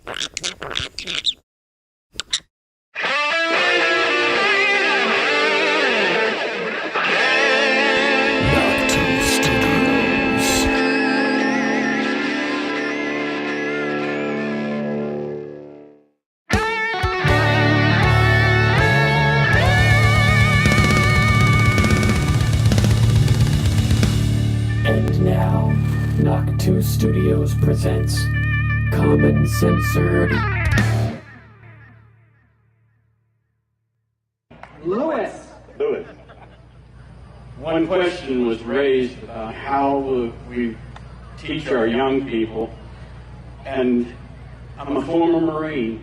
And now, Knock 2 Studios presents Common Censored. Lewis. One question was raised about how will we teach our young people, and I'm a former Marine,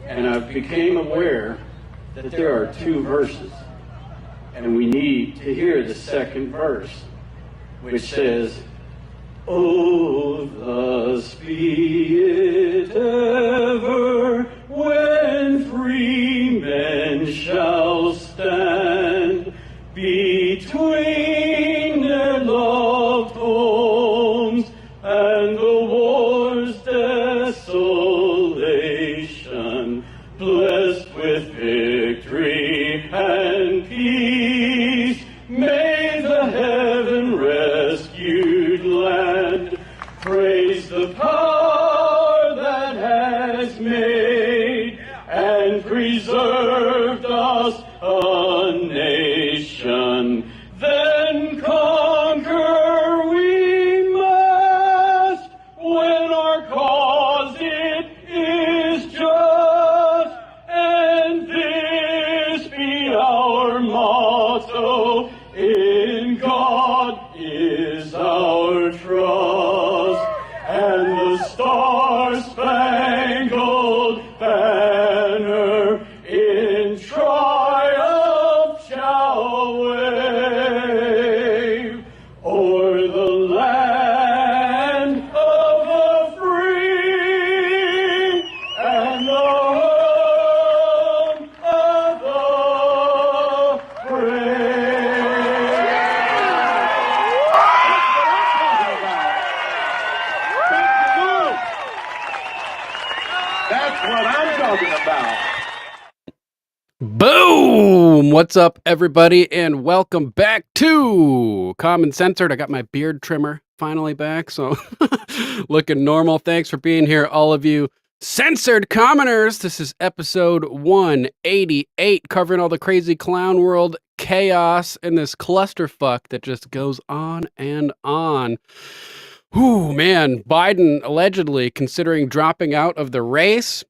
and I became aware that there are two verses, and we need to hear the second verse, which says, "Oh, thus be it ever, when free men shall stand between their loved homes and the war's desolation, blessed with victory and peace, may the heaven rescued land praise the power that has made and preserved us a nation. Then conquer we must when our cause it is just, and this be our motto: in God is our trust, and the star-spangled banner in triumph shall wave o'er the land of the free and the home of the brave." That's what I'm talking about. Boom! What's up, everybody, and welcome back to Common Censored. I got my beard trimmer finally back, so looking normal. Thanks for being here, all of you censored commoners. This is episode 188, covering all the crazy clown world chaos and this clusterfuck that just goes on and on. Whew, man, Biden allegedly considering dropping out of the race.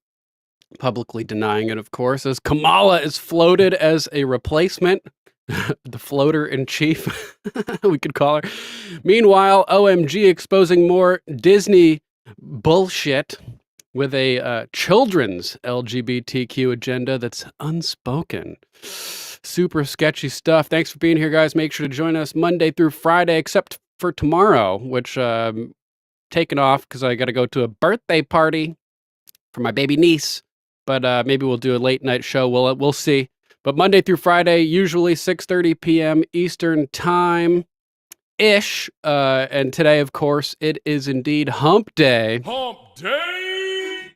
Publicly denying it, of course, as Kamala is floated as a replacement. The floater in chief, we could call her. Meanwhile, OMG exposing more Disney bullshit with a children's LGBTQ agenda that's unspoken. Super sketchy stuff. Thanks for being here, guys. Make sure to join us Monday through Friday, except for tomorrow, which taking off because I got to go to a birthday party for my baby niece. But maybe we'll do a late night show. We'll see. But Monday through Friday, usually 6:30 p.m. Eastern time-ish. And today, of course, it is indeed Hump Day. Hump Day!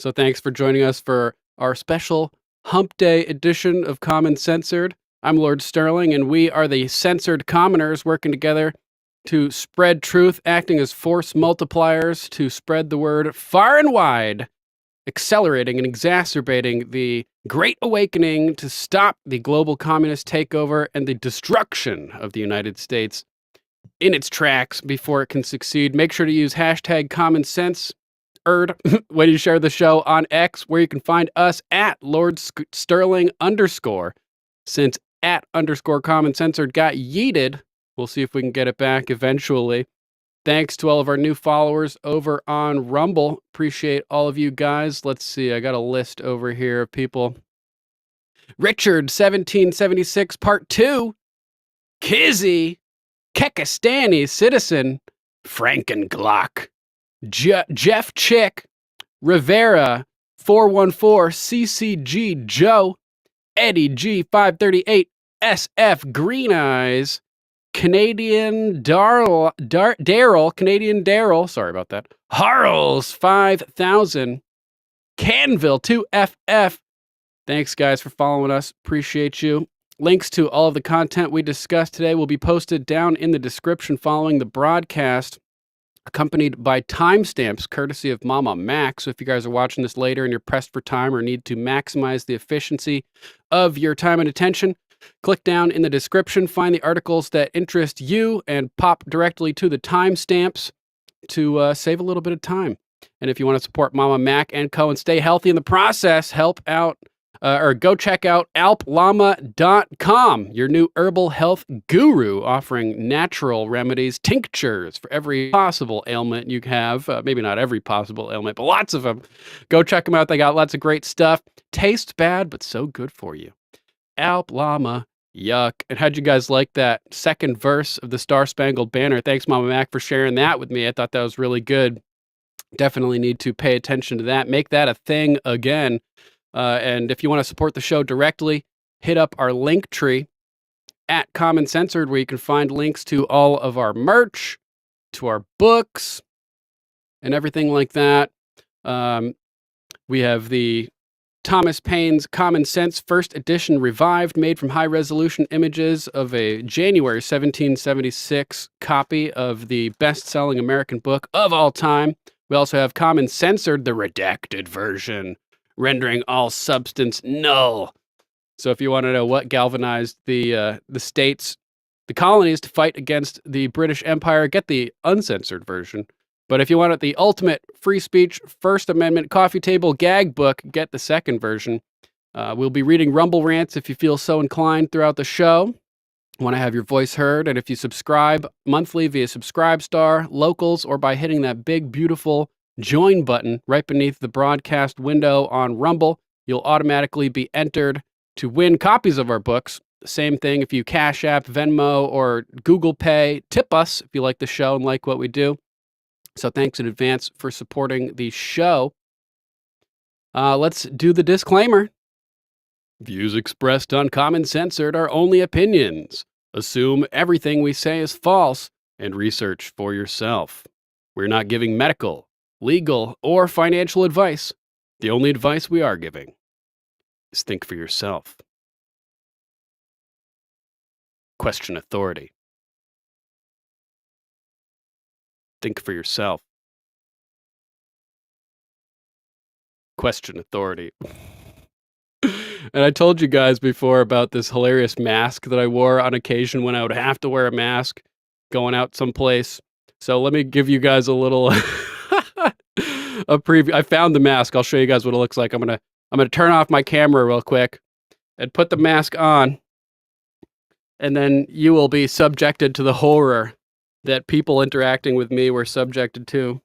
So thanks for joining us for our special Hump Day edition of Common Censored. I'm Lord Sterling, and we are the censored commoners working together to spread truth, acting as force multipliers to spread the word far and wide, accelerating and exacerbating the Great Awakening to stop the global communist takeover and the destruction of the United States in its tracks before it can succeed. Make sure to use hashtag CommonSenseerd when you share the show on X, where you can find us at Lord Sterling _. Since at _Common Censored got yeeted, we'll see if we can get it back eventually. Thanks to all of our new followers over on Rumble. Appreciate all of you guys. Let's see. I got a list over here of people. Richard, 1776, Part 2. Kizzy. Kekistani, Citizen. Frankenglock. Jeff Chick. Rivera. 414, CCG Joe. Eddie G. 538. SF Green Eyes. Canadian Daryl, sorry about that. Harles 5000, Canville 2FF. Thanks, guys, for following us. Appreciate you. Links to all of the content we discussed today will be posted down in the description following the broadcast, accompanied by timestamps courtesy of Mama Mac. So if you guys are watching this later and you're pressed for time or need to maximize the efficiency of your time and attention, click down in the description, find the articles that interest you, and pop directly to the timestamps to save a little bit of time. And if you want to support Mama Mac and Co. and stay healthy in the process, help out or go check out alplama.com, your new herbal health guru, offering natural remedies, tinctures for every possible ailment you have. Maybe not every possible ailment, but lots of them. Go check them out. They got lots of great stuff. Tastes bad, but so good for you. Alp Llama, yuck. And how'd you guys like that second verse of the Star Spangled Banner? Thanks, Mama Mac, for sharing that with me. I thought that was really good. Definitely need to pay attention to that. Make that a thing again. And if you want to support the show directly, hit up our link tree at Common Censored, where you can find links to all of our merch, to our books, and everything like that. We have the Thomas Paine's Common Sense First Edition Revived, made from high-resolution images of a January 1776 copy of the best-selling American book of all time. We also have Common Censored, the redacted version, rendering all substance null. So if you want to know what galvanized the states, the colonies, to fight against the British Empire, get the uncensored version. But if you want the ultimate free speech, First Amendment coffee table gag book, get the second version. We'll be reading Rumble rants if you feel so inclined throughout the show. Want to have your voice heard, and if you subscribe monthly via Subscribestar, Locals, or by hitting that big, beautiful join button right beneath the broadcast window on Rumble, you'll automatically be entered to win copies of our books. Same thing if you Cash App, Venmo, or Google Pay. Tip us if you like the show and like what we do. So thanks in advance for supporting the show. Let's do the disclaimer. Views expressed on Common Censored are only opinions. Assume everything we say is false and research for yourself. We're not giving medical, legal, or financial advice. The only advice we are giving is think for yourself. Question authority. Think for yourself. Question authority. And I told you guys before about this hilarious mask that I wore on occasion when I would have to wear a mask going out someplace. So let me give you guys a little a preview. I found the mask. I'll show you guys what it looks like. I'm gonna turn off my camera real quick and put the mask on, and then you will be subjected to the horror that people interacting with me were subjected to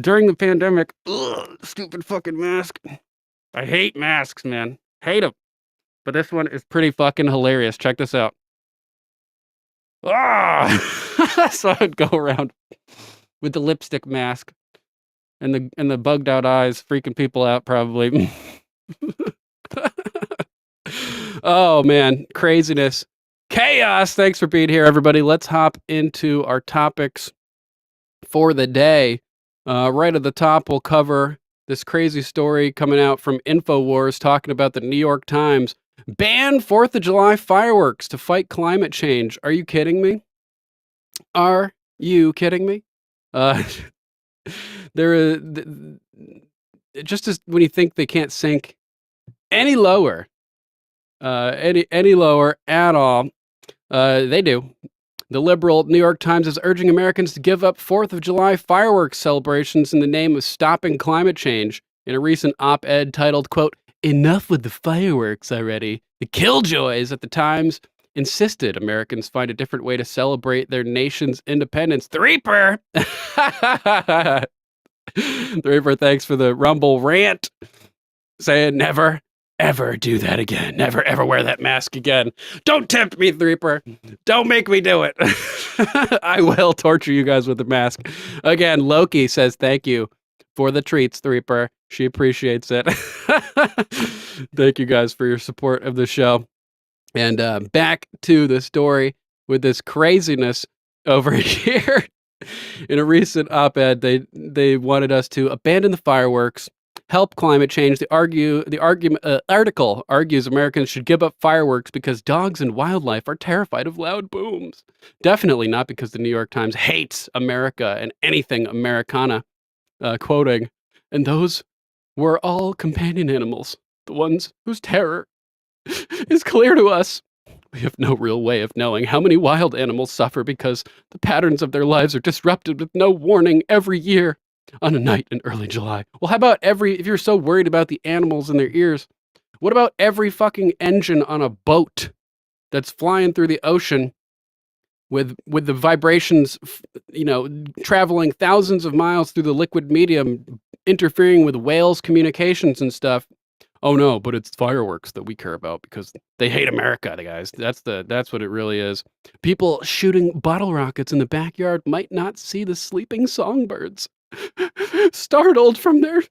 during the pandemic. Ugh, stupid fucking mask. I hate masks, man. Hate them. But this one is pretty fucking hilarious. Check this out. Ah! So I'd go around with the lipstick mask and the bugged out eyes, freaking people out probably. Oh man, craziness. Chaos. Thanks for being here, everybody. Let's hop into our topics for the day. Right at the top, we'll cover this crazy story coming out from InfoWars talking about the New York Times. Ban 4th of July fireworks to fight climate change. Are you kidding me? Are you kidding me? There is just as when you think they can't sink any lower, any lower at all, they do. The liberal New York Times is urging Americans to give up 4th of July fireworks celebrations in the name of stopping climate change. In a recent op-ed titled, quote, "Enough with the fireworks already," the killjoys at the Times insisted Americans find a different way to celebrate their nation's independence. The Reaper! The Reaper, thanks for the Rumble rant, saying never, ever do that again. Never, ever wear that mask again. Don't tempt me, The Reaper. Don't make me do it. I will torture you guys with the mask. Again, Loki says thank you for the treats, The Reaper. She appreciates it. Thank you guys for your support of the show. And back to the story with this craziness over here. In a recent op-ed, they wanted us to abandon the fireworks, help climate change. The article argues Americans should give up fireworks because dogs and wildlife are terrified of loud booms. Definitely not because the New York Times hates America and anything Americana, quoting, and those were all companion animals, the ones whose terror is clear to us. We have no real way of knowing how many wild animals suffer because the patterns of their lives are disrupted with no warning every year on a night in early July. Well, how about if you're so worried about the animals in their ears, what about every fucking engine on a boat that's flying through the ocean with the vibrations, traveling thousands of miles through the liquid medium, interfering with whales' communications and stuff? Oh no, but it's fireworks that we care about because they hate America, the guys. That's what it really is. People shooting bottle rockets in the backyard might not see the sleeping songbirds, startled from their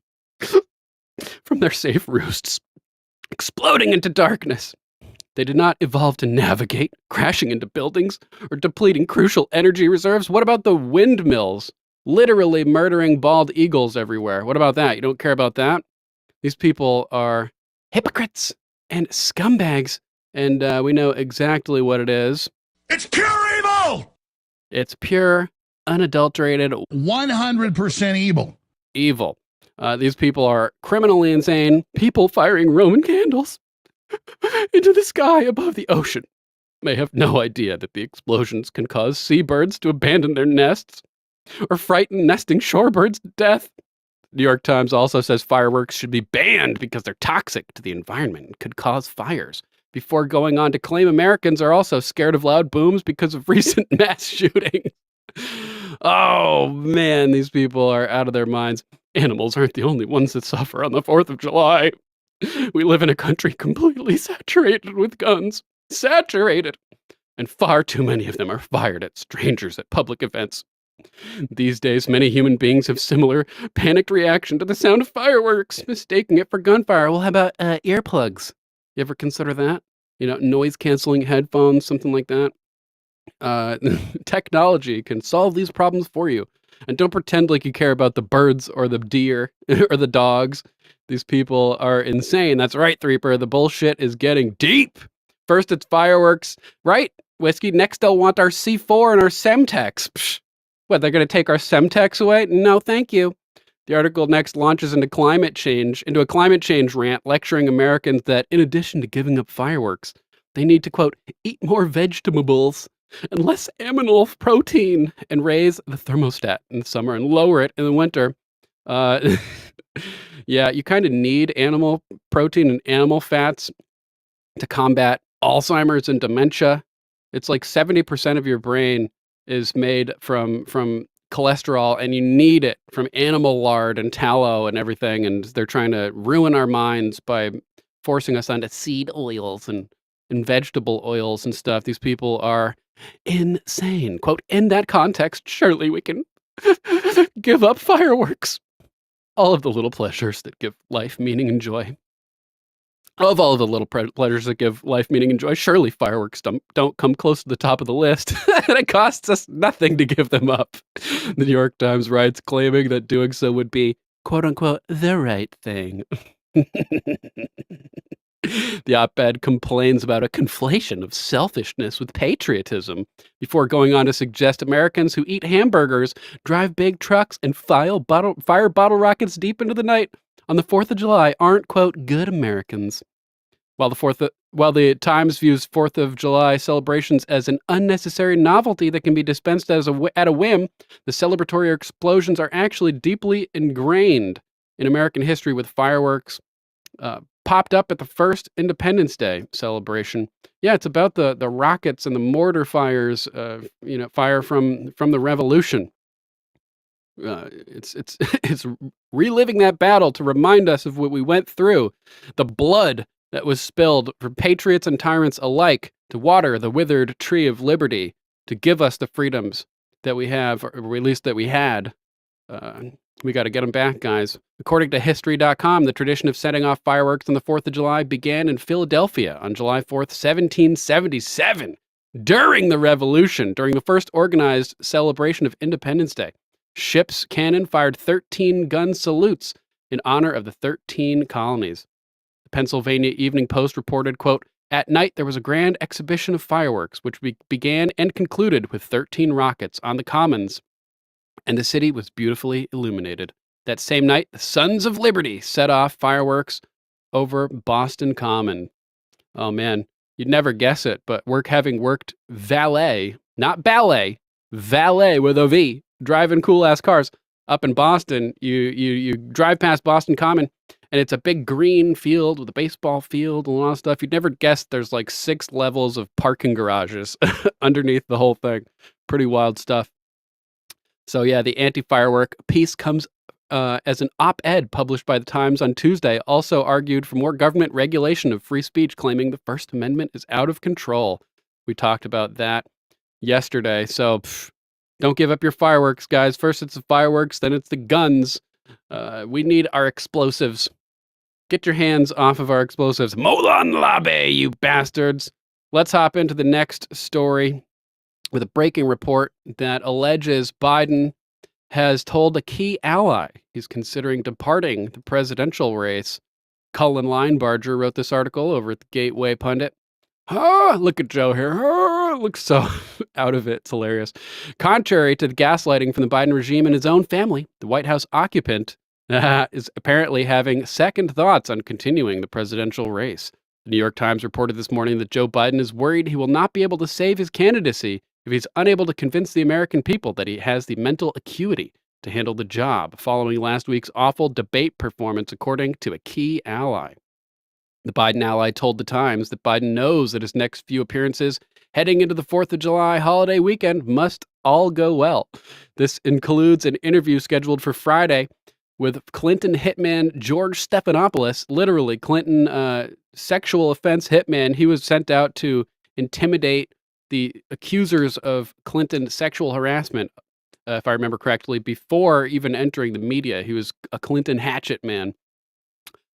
safe roosts, exploding into darkness. They did not evolve to navigate, crashing into buildings or depleting crucial energy reserves. What about the windmills, literally murdering bald eagles everywhere? What about that? You don't care about that? These people are hypocrites and scumbags, and we know exactly what it is. It's pure evil! It's pure, unadulterated 100% evil. Evil. These people are criminally insane, people firing Roman candles into the sky above the ocean. May have no idea that the explosions can cause seabirds to abandon their nests or frighten nesting shorebirds to death. New York Times also says fireworks should be banned because they're toxic to the environment and could cause fires, before going on to claim Americans are also scared of loud booms because of recent mass shootings. Oh, man, these people are out of their minds. Animals aren't the only ones that suffer on the 4th of July. We live in a country completely saturated with guns. Saturated! And far too many of them are fired at strangers at public events. These days, many human beings have similar panicked reaction to the sound of fireworks, mistaking it for gunfire. Well, how about earplugs? You ever consider that? Noise-canceling headphones, something like that. Technology can solve these problems for you. And don't pretend like you care about the birds or the deer or the dogs. These people are insane. That's right, Threeper. The bullshit is getting deep. First, it's fireworks. Right, Whiskey. Next, they'll want our C4 and our Semtex. Psh. What, they're going to take our Semtex away? No, thank you. The article next launches into a climate change rant, lecturing Americans that, in addition to giving up fireworks, they need to, quote, eat more vegetables and less animal protein and raise the thermostat in the summer and lower it in the winter. Yeah, you kind of need animal protein and animal fats to combat Alzheimer's and dementia. It's like 70% of your brain is made from cholesterol, and you need it from animal lard and tallow and everything, and they're trying to ruin our minds by forcing us onto seed oils and vegetable oils and stuff. These people are insane. Quote, in that context, surely we can give up fireworks. All of the little pleasures that give life meaning and joy. Of all of the little pleasures that give life meaning and joy, surely fireworks don't come close to the top of the list, and it costs us nothing to give them up. The New York Times writes, claiming that doing so would be, quote-unquote, the right thing. The op-ed complains about a conflation of selfishness with patriotism, before going on to suggest Americans who eat hamburgers, drive big trucks, and fire bottle rockets deep into the night on the 4th of July aren't, quote, good Americans. While the Times views 4th of July celebrations as an unnecessary novelty that can be dispensed at a whim, the celebratory explosions are actually deeply ingrained in American history, with fireworks popped up at the first Independence Day celebration. Yeah, it's about the rockets and the mortar fires, fire from the Revolution. It's reliving that battle to remind us of what we went through, the blood that was spilled for patriots and tyrants alike, to water the withered tree of liberty, to give us the freedoms that we have, or at least that we had. We got to get them back, guys. According to History.com, the tradition of setting off fireworks on the 4th of July began in Philadelphia on July 4th, 1777, during the Revolution, during the first organized celebration of Independence Day. Ship's cannon fired 13 gun salutes in honor of the 13 colonies. The Pennsylvania Evening Post reported, quote, "At night, there was a grand exhibition of fireworks, which began and concluded with 13 rockets on the commons, and the city was beautifully illuminated. That same night, the Sons of Liberty set off fireworks over Boston Common." Oh man, you'd never guess it, but having worked valet, not ballet, valet with a V, driving cool ass cars up in Boston, you drive past Boston Common, and it's a big green field with a baseball field and a lot of stuff. You'd never guess there's like 6 levels of parking garages underneath the whole thing. Pretty wild stuff. So yeah, the anti-firework piece comes as an op-ed published by the Times on Tuesday, also argued for more government regulation of free speech, claiming the First Amendment is out of control. We talked about that yesterday. So don't give up your fireworks, guys. First it's the fireworks, then it's the guns. We need our explosives. Get your hands off of our explosives. Molon Labe, you bastards. Let's hop into the next story with a breaking report that alleges Biden has told a key ally he's considering departing the presidential race. Cullen Linebarger wrote this article over at the Gateway Pundit. Look at Joe here. Looks so out of it. It's hilarious. Contrary to the gaslighting from the Biden regime and his own family, the White House occupant is apparently having second thoughts on continuing the presidential race. The New York Times reported this morning that Joe Biden is worried he will not be able to save his candidacy if he's unable to convince the American people that he has the mental acuity to handle the job, following last week's awful debate performance, according to a key ally. The Biden ally told the Times that Biden knows that his next few appearances heading into the 4th of July holiday weekend must all go well. This includes an interview scheduled for Friday with Clinton hitman George Stephanopoulos, literally Clinton sexual offense hitman. He was sent out to intimidate the accusers of Clinton sexual harassment, if I remember correctly, before even entering the media. He was a Clinton hatchet man.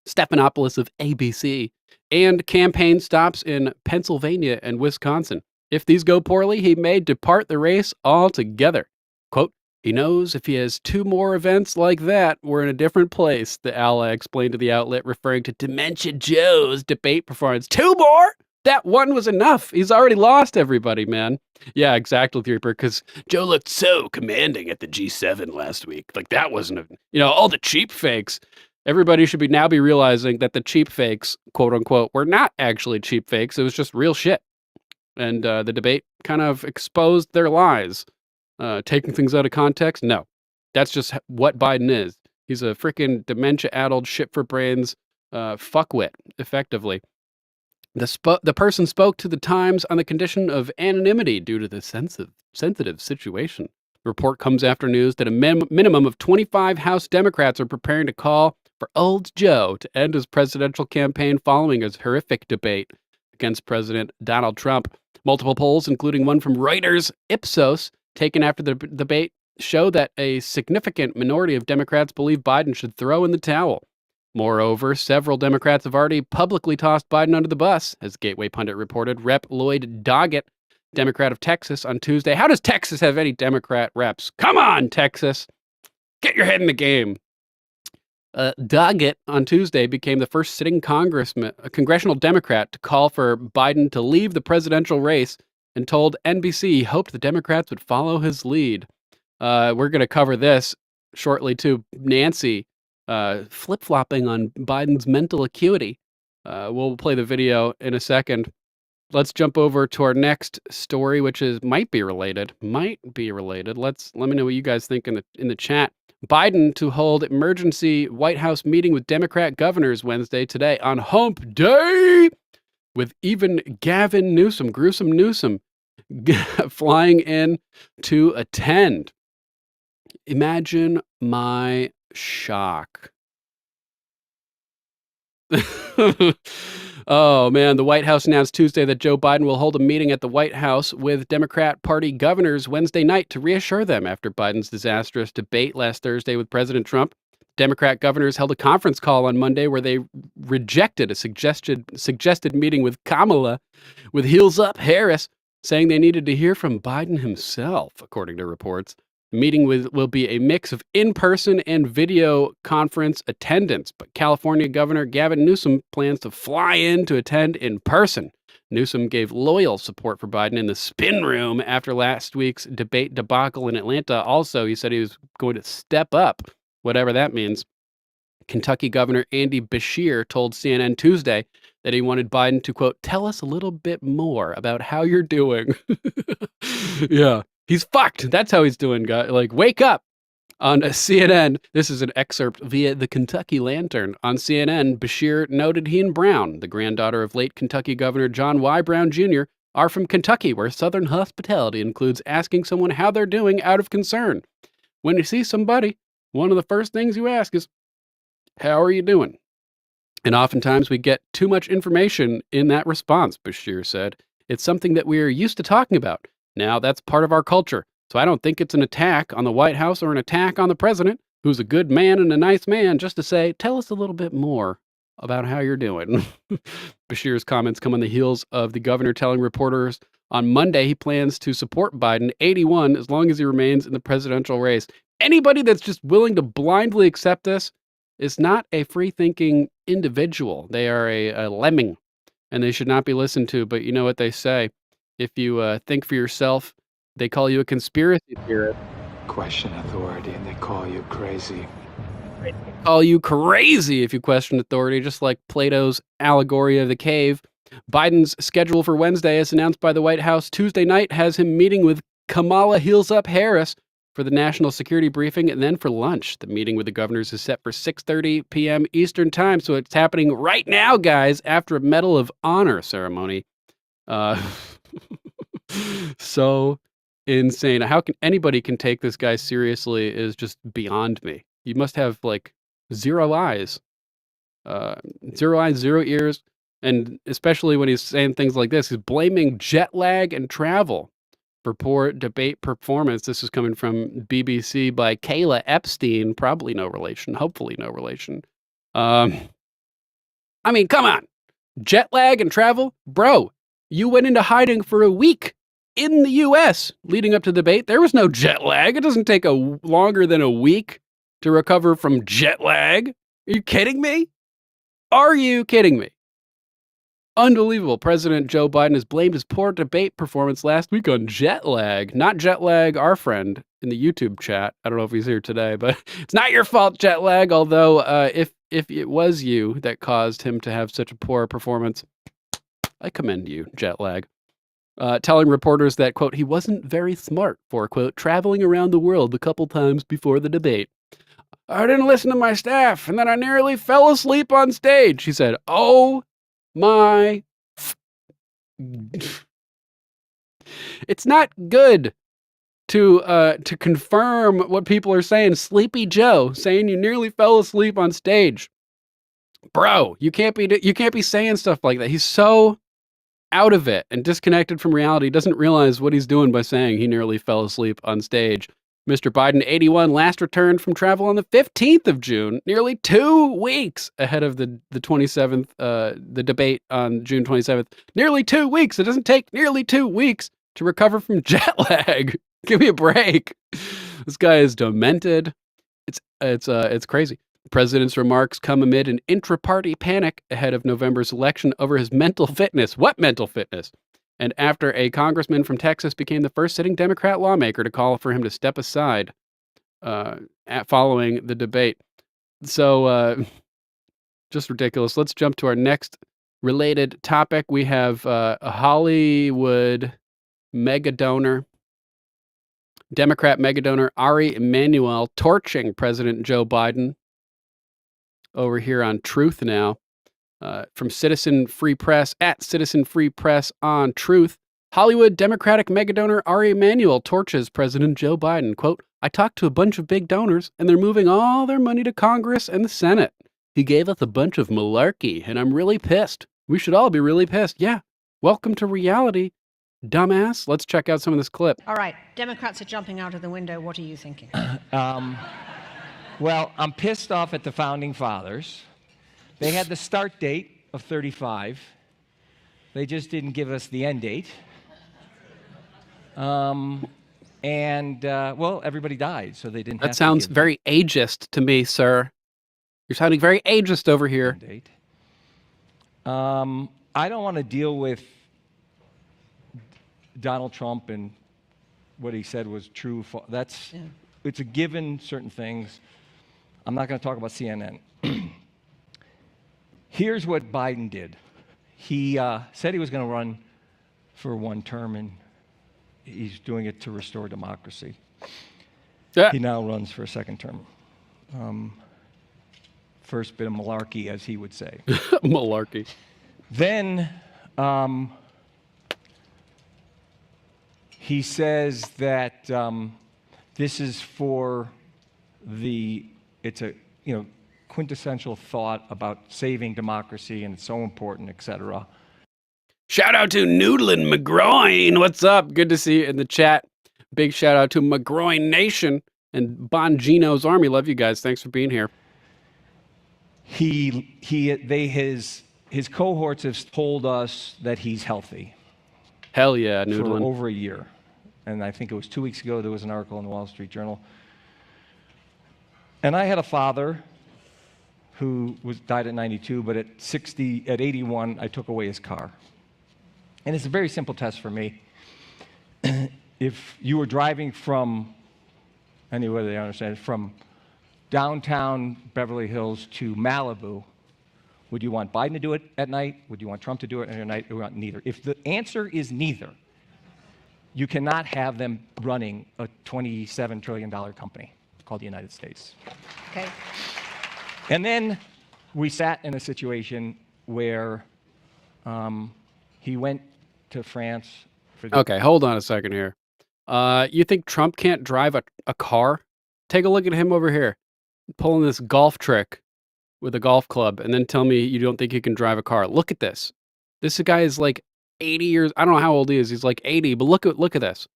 Stephanopoulos of ABC, and campaign stops in Pennsylvania and Wisconsin. If these go poorly, he may depart the race altogether. Quote, "He knows if he has 2 more events like that, we're in a different place," the ally explained to the outlet, referring to Dementia Joe's debate performance. 2 more? That one was enough. He's already lost everybody, man. Yeah, exactly, Reaper, because Joe looked so commanding at the G7 last week. Like, that wasn't all the cheap fakes. Everybody should now be realizing that the cheap fakes, quote unquote, were not actually cheap fakes. It was just real shit. And the debate kind of exposed their lies. Taking things out of context? No. That's just what Biden is. He's a freaking dementia-addled, shit-for-brains fuckwit, effectively. The person spoke to the Times on the condition of anonymity due to the sensitive situation. The report comes after news that a minimum of 25 House Democrats are preparing to call for old Joe to end his presidential campaign following his horrific debate against President Donald Trump. Multiple polls, including one from Reuters Ipsos, taken after the debate, show that a significant minority of Democrats believe Biden should throw in the towel. Moreover, several Democrats have already publicly tossed Biden under the bus, as Gateway Pundit reported. Rep. Lloyd Doggett, Democrat of Texas, on Tuesday. How does Texas have any Democrat reps? Come on, Texas. Get your head in the game. Doggett on Tuesday became the first sitting congressional Democrat to call for Biden to leave the presidential race and told NBC he hoped the Democrats would follow his lead. We're going to cover this shortly, too. Nancy flip-flopping on Biden's mental acuity. We'll play the video in a second. Let's jump over to our next story, which might be related. Let me know what you guys think in the chat. Biden to hold emergency White House meeting with Democrat governors Wednesday today on Hump Day, with even Gavin Newsom, Gruesome Newsom, flying in to attend. Imagine my shock. Oh, man. The White House announced Tuesday that Joe Biden will hold a meeting at the White House with Democrat Party governors Wednesday night to reassure them after Biden's disastrous debate last Thursday with President Trump. Democrat governors held a conference call on Monday where they rejected a suggested meeting with Kamala, with heels up Harris, saying they needed to hear from Biden himself, according to reports. The meeting will be a mix of in-person and video conference attendance, but California Governor Gavin Newsom plans to fly in to attend in person. Newsom gave loyal support for Biden in the spin room after last week's debate debacle in Atlanta. Also, he said he was going to step up, whatever that means. Kentucky Governor Andy Beshear told CNN Tuesday that he wanted Biden to, quote, tell us a little bit more about how you're doing. Yeah, he's fucked. That's how he's doing, guys. Like, wake up. On CNN, this is an excerpt via the Kentucky Lantern. On CNN, Beshear noted he and Brown, the granddaughter of late Kentucky Governor John Y. Brown Jr., are from Kentucky, where Southern hospitality includes asking someone how they're doing out of concern. When you see somebody, one of the first things you ask is, how are you doing? And oftentimes we get too much information in that response, Beshear said. It's something that we're used to talking about. Now that's part of our culture. So I don't think it's an attack on the White House or an attack on the president, who's a good man and a nice man, just to say, tell us a little bit more about how you're doing. Beshear's comments come on the heels of the governor telling reporters on Monday he plans to support Biden, 81, as long as he remains in the presidential race. Anybody that's just willing to blindly accept this is not a free-thinking individual. They are a lemming, and they should not be listened to. But you know what they say. If you think for yourself, they call you a conspiracy theorist. Question authority and they call you crazy. They call you crazy if you question authority, just like Plato's allegory of the cave. Biden's schedule for Wednesday, as announced by the White House Tuesday night, has him meeting with Kamala Harris for the national security briefing and then for lunch. The meeting with the governors is set for 6:30 p.m. Eastern time, so it's happening right now, guys, after a Medal of Honor ceremony. So insane. How can anybody can take this guy seriously is just beyond me. You must have like zero eyes, zero ears. And especially when he's saying things like this, he's blaming jet lag and travel for poor debate performance. This is coming from BBC by Kayla Epstein, probably no relation, hopefully no relation. I mean, come on, jet lag and travel, bro, you went into hiding for a week in the U.S. leading up to the debate. There was no jet lag. It doesn't take longer than a week to recover from jet lag. Are you kidding me? Are you kidding me? Unbelievable. President Joe Biden has blamed his poor debate performance last week on jet lag. Not jet lag, our friend in the YouTube chat. I don't know if he's here today, but it's not your fault, jet lag. Although if it was you that caused him to have such a poor performance, I commend you, jet lag. Telling reporters that, quote, he wasn't very smart for, quote, traveling around the world a couple times before the debate. I didn't listen to my staff, and then I nearly fell asleep on stage, he said. Oh my. It's not good to confirm what people are saying. Sleepy Joe saying you nearly fell asleep on stage. Bro, you can't be saying stuff like that. He's so out of it and disconnected from reality, doesn't realize what he's doing by saying he nearly fell asleep on stage. Mr. Biden, 81, last returned from travel on the 15th of June, nearly 2 weeks ahead of the 27th, the debate on June 27th. Nearly 2 weeks. It doesn't take nearly 2 weeks to recover from jet lag. Give me a break. This guy is demented. It's crazy. The president's remarks come amid an intra-party panic ahead of November's election over his mental fitness. What mental fitness? And after a congressman from Texas became the first sitting Democrat lawmaker to call for him to step aside following the debate. So just ridiculous. Let's jump to our next related topic. We have a Hollywood megadonor, Democrat megadonor Ari Emanuel torching President Joe Biden over here on Truth Now. From Citizen Free Press, at Citizen Free Press on Truth, Hollywood Democratic megadonor Ari Emanuel torches President Joe Biden. Quote, I talked to a bunch of big donors, and they're moving all their money to Congress and the Senate. He gave us a bunch of malarkey, and I'm really pissed. We should all be really pissed. Yeah, welcome to reality, dumbass. Let's check out some of this clip. All right, Democrats are jumping out of the window. What are you thinking? Well, I'm pissed off at the Founding Fathers. They had the start date of 35. They just didn't give us the end date. And And, well, everybody died, so they didn't have That sounds to give very ageist to me, sir. You're sounding very ageist over here. date. I don't want to deal with Donald Trump and what he said was true. It's a given, certain things. I'm not going to talk about CNN. Here's what Biden did. He said he was going to run for one term, and he's doing it to restore democracy. Yeah. He now runs for a second term. First bit of malarkey, as he would say. Malarkey. Then he says that this is for it's a quintessential thought about saving democracy, and it's so important, etc. Shout out to Noodlin McGroin. What's up? Good to see you in the chat. Big shout out to McGroin Nation and Bongino's Army. Love you guys. Thanks for being here. His cohorts have told us that he's healthy. Hell yeah, For Noodlin. over a year. And I think it was 2 weeks ago, there was an article in the Wall Street Journal. And I had a father who died at 92, but at 81, I took away his car. And it's a very simple test for me. If you were driving from, anyway, they understand, from downtown Beverly Hills to Malibu, would you want Biden to do it at night? Would you want Trump to do it at night? Or would you want neither? If the answer is neither, you cannot have them running a $27 trillion company called the United States. Okay. And then we sat in a situation where he went to France for the Okay, hold on a second here. You think Trump can't drive a car? Take a look at him over here, pulling this golf trick with a golf club, and then tell me you don't think he can drive a car. Look at this. This guy is like 80 years. I don't know how old he is. He's like 80, but look at this.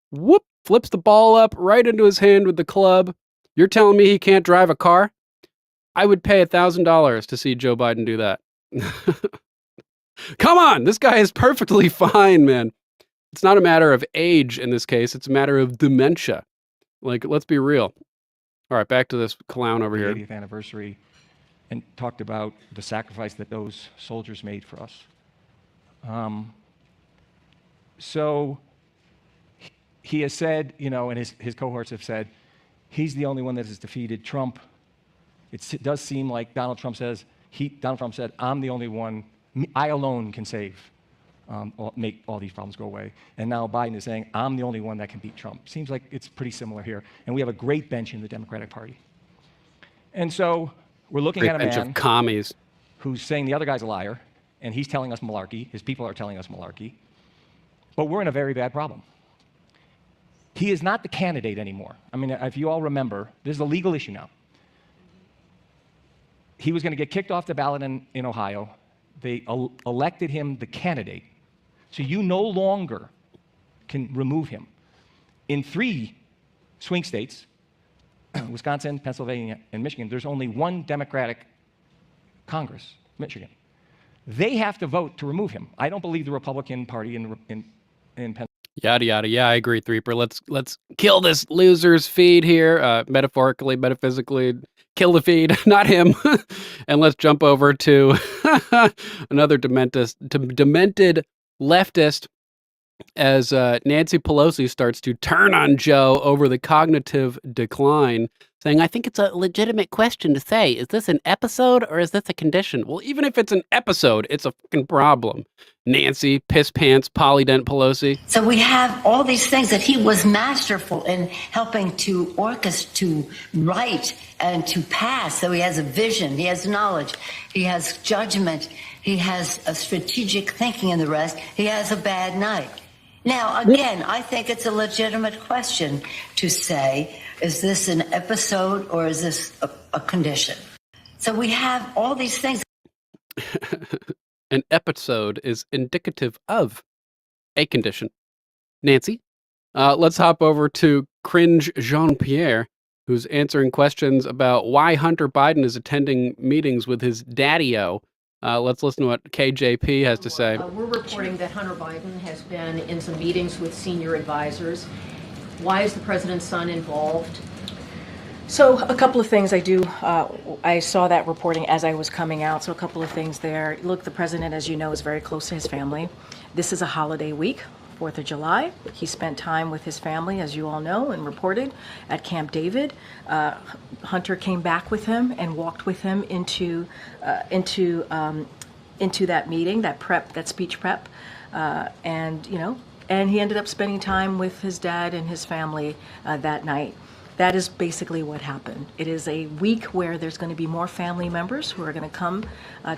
Whoop! Flips the ball up right into his hand with the club. You're telling me he can't drive a car? I would pay $1,000 to see Joe Biden do that. Come on, this guy is perfectly fine, man. It's not a matter of age in this case. It's a matter of dementia. Like, let's be real. All right, back to this clown over here. 80th anniversary, and talked about the sacrifice that those soldiers made for us. So he has said, and his cohorts have said, he's the only one that has defeated Trump. It does seem like Donald Trump said, I'm the only one, I alone can make all these problems go away. And now Biden is saying, I'm the only one that can beat Trump. Seems like it's pretty similar here. And we have a great bench in the Democratic Party. And so we're looking Great at a bench man of commies. who's saying the other guy's a liar, and he's telling us malarkey. His people are telling us malarkey. But we're in a very bad problem. He is not the candidate anymore. I mean, if you all remember, this is a legal issue now. He was going to get kicked off the ballot in Ohio. They elected him the candidate. So you no longer can remove him. In 3 swing states, Wisconsin, Pennsylvania, and Michigan, there's only one Democratic Congress, Michigan. They have to vote to remove him. I don't believe the Republican Party in Pennsylvania. Yada yada. Yeah, I agree, Threeper. Let's kill this loser's feed here, metaphorically, metaphysically. Kill the feed, not him. And let's jump over to another demented leftist as Nancy Pelosi starts to turn on Joe over the cognitive decline, saying, I think it's a legitimate question to say, is this an episode or is this a condition? Well, even if it's an episode, it's a fucking problem. Nancy, piss pants, polydent Pelosi. So we have all these things that he was masterful in helping to orchestrate, to write, and to pass. So he has a vision, he has knowledge, he has judgment, he has a strategic thinking, and the rest. He has a bad night. Now, again, I think it's a legitimate question to say, is this an episode or is this a condition? So we have all these things. An episode is indicative of a condition. Nancy, let's hop over to Cringe Jean-Pierre, who's answering questions about why Hunter Biden is attending meetings with his daddy-o. Let's listen to what KJP has to say. We're reporting that Hunter Biden has been in some meetings with senior advisors. Why is the president's son involved? So a couple of things I saw that reporting as I was coming out. So a couple of things there. Look, the president, as you know, is very close to his family. This is a holiday week, 4th of July. He spent time with his family, as you all know and reported, at Camp David. Hunter came back with him and walked with him into that meeting, that speech prep, and he ended up spending time with his dad and his family that night. That is basically what happened. It is a week where there's going to be more family members who are going to come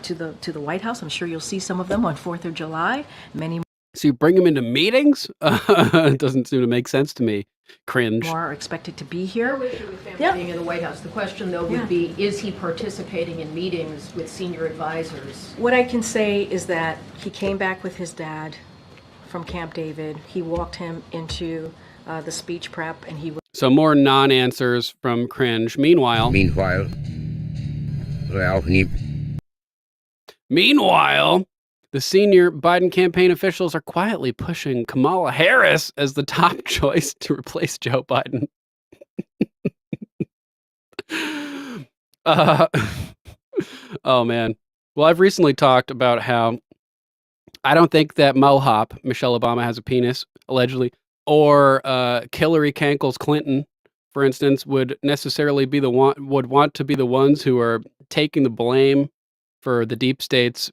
to the White House. I'm sure you'll see some of them on 4th of July. Many So you bring them into meetings? It doesn't seem to make sense to me. Cringe. more are expected to be here. No issue with family being in the White House. The question, though, would be, is he participating in meetings with senior advisors? What I can say is that he came back with his dad from Camp David. He walked him into the speech prep, and he was. So more non-answers from Cringe. Meanwhile, the senior Biden campaign officials are quietly pushing Kamala Harris as the top choice to replace Joe Biden. Oh, man. Well, I've recently talked about how I don't think that Mohop, Michelle Obama has a penis, allegedly, or Hillary Cankles Clinton, for instance, would necessarily be would want to be the ones who are taking the blame for the deep state's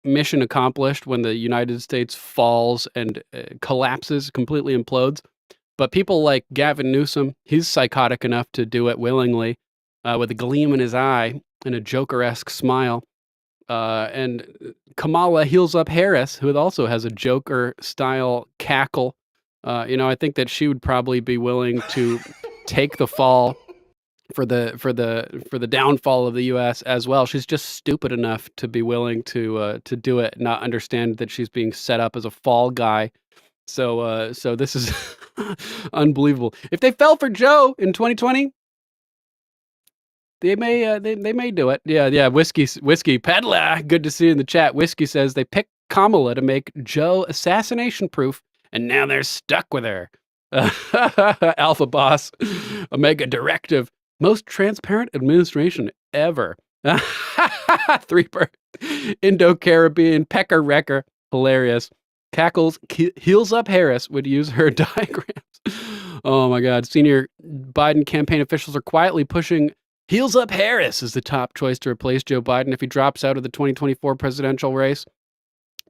mission accomplished when the United States falls and collapses, completely implodes. But people like Gavin Newsom, he's psychotic enough to do it willingly, with a gleam in his eye and a Joker-esque smile. And Kamala heels up Harris, who also has a Joker-style cackle. I think that she would probably be willing to take the fall for the downfall of the U.S. as well. She's just stupid enough to be willing to do it, not understand that she's being set up as a fall guy. So this is unbelievable. If they fell for Joe in 2020, they may do it. Yeah. Whiskey peddler. Good to see you in the chat. Whiskey says they picked Kamala to make Joe assassination proof, and now they're stuck with her. Alpha Boss, Omega Directive, most transparent administration ever. 3-per Indo-Caribbean Pecker Wrecker, hilarious. Cackles heels up Harris would use her diagrams. Oh my God. Senior Biden campaign officials are quietly pushing heels up Harris as the top choice to replace Joe Biden if he drops out of the 2024 presidential race.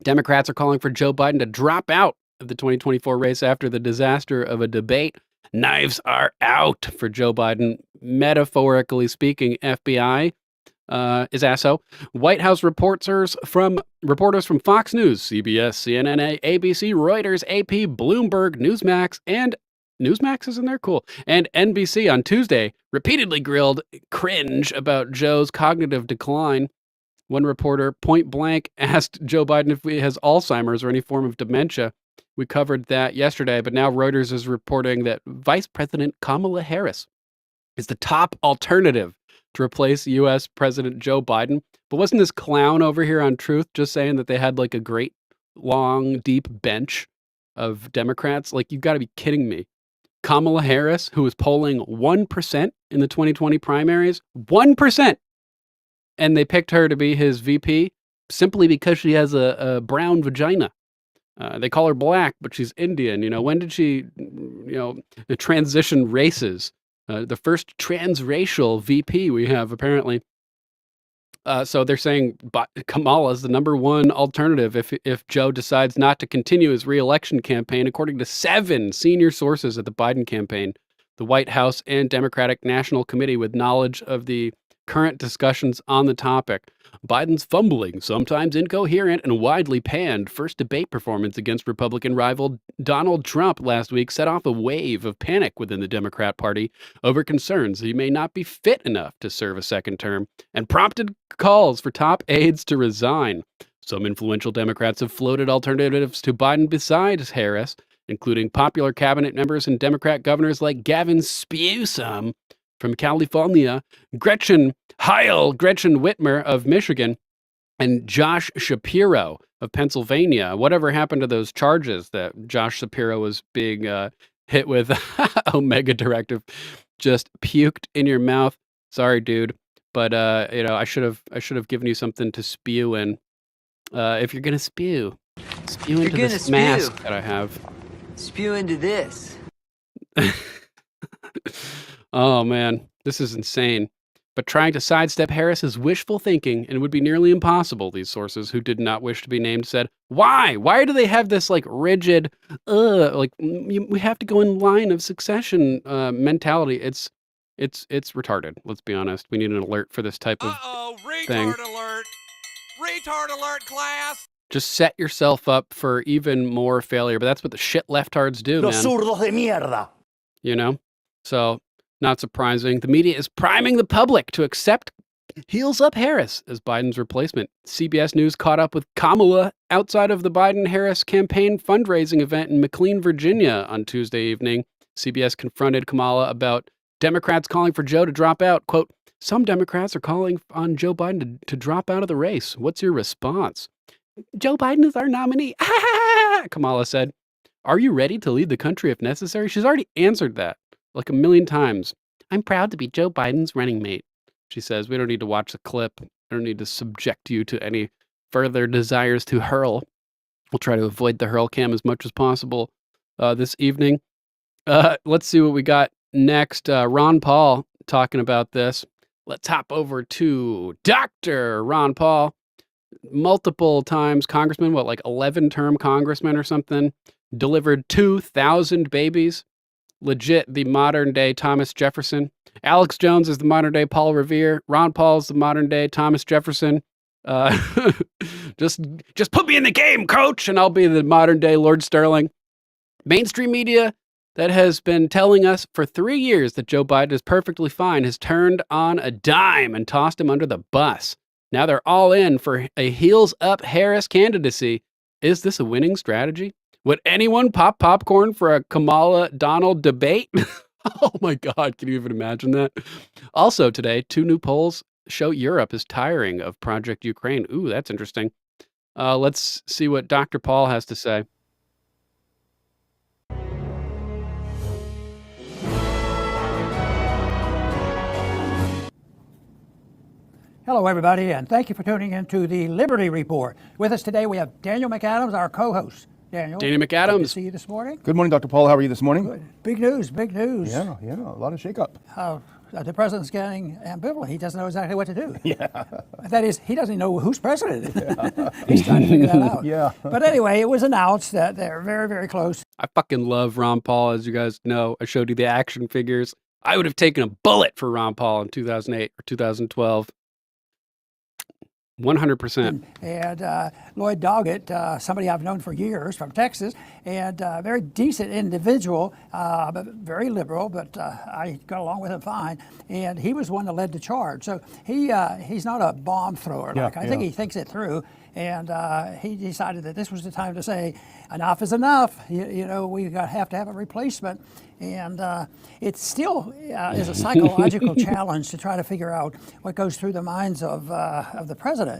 Democrats are calling for Joe Biden to drop out of the 2024 race after the disaster of a debate. Knives are out for Joe Biden. Metaphorically speaking, FBI is asso. White House reporters from Fox News, CBS, CNN, ABC, Reuters, AP, Bloomberg, Newsmax, and Newsmax is in there? Cool. And NBC on Tuesday repeatedly grilled Cringe about Joe's cognitive decline. One reporter point blank asked Joe Biden if he has Alzheimer's or any form of dementia. We covered that yesterday, but now Reuters is reporting that Vice President Kamala Harris is the top alternative to replace U.S. President Joe Biden. But wasn't this clown over here on Truth just saying that they had like a great, long, deep bench of Democrats? Like, you've got to be kidding me. Kamala Harris, who was polling 1% in the 2020 primaries, 1%. And they picked her to be his VP simply because she has a brown vagina. They call her black, but she's Indian. When did she, transition races? The first transracial VP we have, apparently. So they're saying Kamala is the number one alternative if Joe decides not to continue his re-election campaign, according to 7 senior sources at the Biden campaign, the White House, and Democratic National Committee with knowledge of the current discussions on the topic. Biden's fumbling, sometimes incoherent, and widely panned first debate performance against Republican rival Donald Trump last week set off a wave of panic within the Democrat Party over concerns he may not be fit enough to serve a second term, and prompted calls for top aides to resign. Some influential Democrats have floated alternatives to Biden besides Harris, including popular cabinet members and Democrat governors like Gavin Newsom from California, Gretchen Whitmer of Michigan, and Josh Shapiro of Pennsylvania. Whatever happened to those charges that Josh Shapiro was being hit with Omega Directive, just puked in your mouth. Sorry, dude, but I should have given you something to spew in. If you're gonna spew into this mask that I have. Spew into this. Oh man, this is insane. But trying to sidestep Harris is wishful thinking and would be nearly impossible, these sources who did not wish to be named said. Why? Why do they have this like rigid, we have to go in line of succession mentality? It's retarded. Let's be honest. We need an alert for this type of thing. Retard alert! Retard alert, class! Just set yourself up for even more failure. But that's what the shit leftards do, man. Zurdos de mierda. You know? So, not surprising. The media is priming the public to accept heels up Harris as Biden's replacement. CBS News caught up with Kamala outside of the Biden-Harris campaign fundraising event in McLean, Virginia on Tuesday evening. CBS confronted Kamala about Democrats calling for Joe to drop out. Quote, some Democrats are calling on Joe Biden to drop out of the race. What's your response? Joe Biden is our nominee. Kamala said. Are you ready to lead the country if necessary? She's already answered that like a million times. I'm proud to be Joe Biden's running mate. She says, we don't need to watch the clip. I don't need to subject you to any further desires to hurl. We'll try to avoid the hurl cam as much as possible this evening. Let's see what we got next. Ron Paul talking about this. Let's hop over to Dr. Ron Paul. Multiple times congressman, like 11-term congressman or something, delivered 2,000 babies. Legit, the modern day Thomas Jefferson. Alex Jones is the modern day Paul Revere. Ron Paul is the modern day Thomas Jefferson. Just put me in the game, coach, and I'll be the modern day Lord Sterling. Mainstream media that has been telling us for 3 years that Joe Biden is perfectly fine has turned on a dime and tossed him under the bus. Now they're all in for a heels up Harris candidacy. Is this a winning strategy? Would anyone pop popcorn for a Kamala Donald debate? Oh my God, can you even imagine that? Also today, 2 new polls show Europe is tiring of Project Ukraine. Ooh, that's interesting. Let's see what Dr. Paul has to say. Hello, everybody, and thank you for tuning in to the Liberty Report. With us today, we have Daniel McAdams, our co-host. Daniel McAdams. Good to see you this morning. Good morning, Dr. Paul. How are you this morning? Good. Big news, big news. Yeah, a lot of shakeup. The president's getting ambivalent. He doesn't know exactly what to do. Yeah. That is, he doesn't know who's president. Yeah. He's trying to figure that out. Yeah. But anyway, it was announced that they're very, very close. I fucking love Ron Paul, as you guys know. I showed you the action figures. I would have taken a bullet for Ron Paul in 2008 or 2012. 100%. And Lloyd Doggett, somebody I've known for years from Texas, and a very decent individual, but very liberal, but I got along with him fine. And he was one that led the charge. So he's not a bomb thrower. I think he thinks it through. And he decided that this was the time to say, enough is enough. We have to have a replacement. And it still is a psychological challenge to try to figure out what goes through the minds of the president.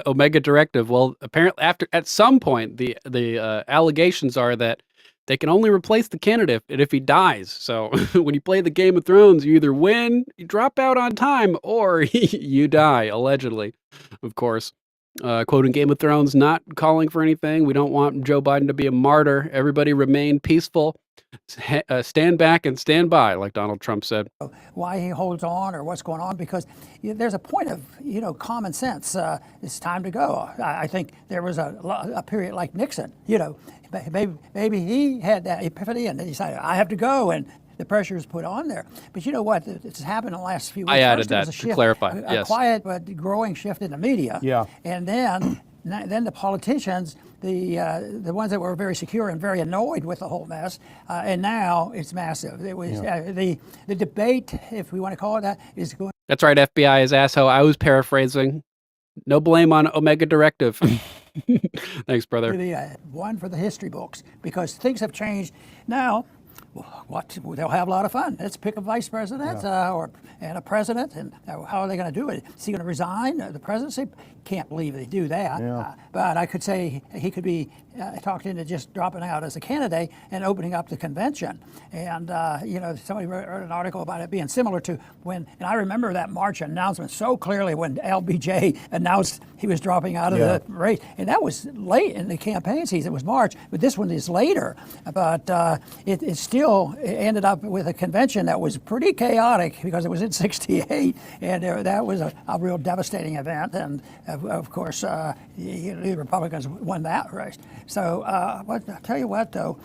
Omega Directive. Well, apparently, at some point, the allegations are that they can only replace the candidate if he dies. So when you play the Game of Thrones, you either win, you drop out on time, or you die, allegedly, of course. Quoting Game of Thrones, not calling for anything. We don't want Joe Biden to be a martyr. Everybody remain peaceful. Stand back and stand by, like Donald Trump said. Why he holds on or what's going on, because there's a point of, common sense. It's time to go. I think there was a period like Nixon, maybe he had that epiphany and decided, I have to go, and the pressure is put on there. But you know what? It's happened in the last few weeks. I added that to clarify. A quiet but growing shift in the media. Yeah. And then the politicians, the ones that were very secure and very annoyed with the whole mess, and now it's massive. It was the debate, if we want to call it that, is going. That's right, FBI is asshole. I was paraphrasing. No blame on Omega Directive. Thanks, brother. One for the history books, because things have changed. Now, what they'll have a lot of fun. Let's pick a vice president and a president, and how are they going to do it? Is he going to resign the presidency? Can't believe they do that. But I could say he could be talked into just dropping out as a candidate and opening up the convention. And somebody wrote an article about it being similar to when, and I remember that March announcement so clearly when LBJ announced he was dropping out of the race, and that was late in the campaign season. It was March, but this one is later. But it still ended up with a convention that was pretty chaotic because it was in '68, and that was a real devastating event. And of course, the Republicans won that race. So, I'll tell you what, though,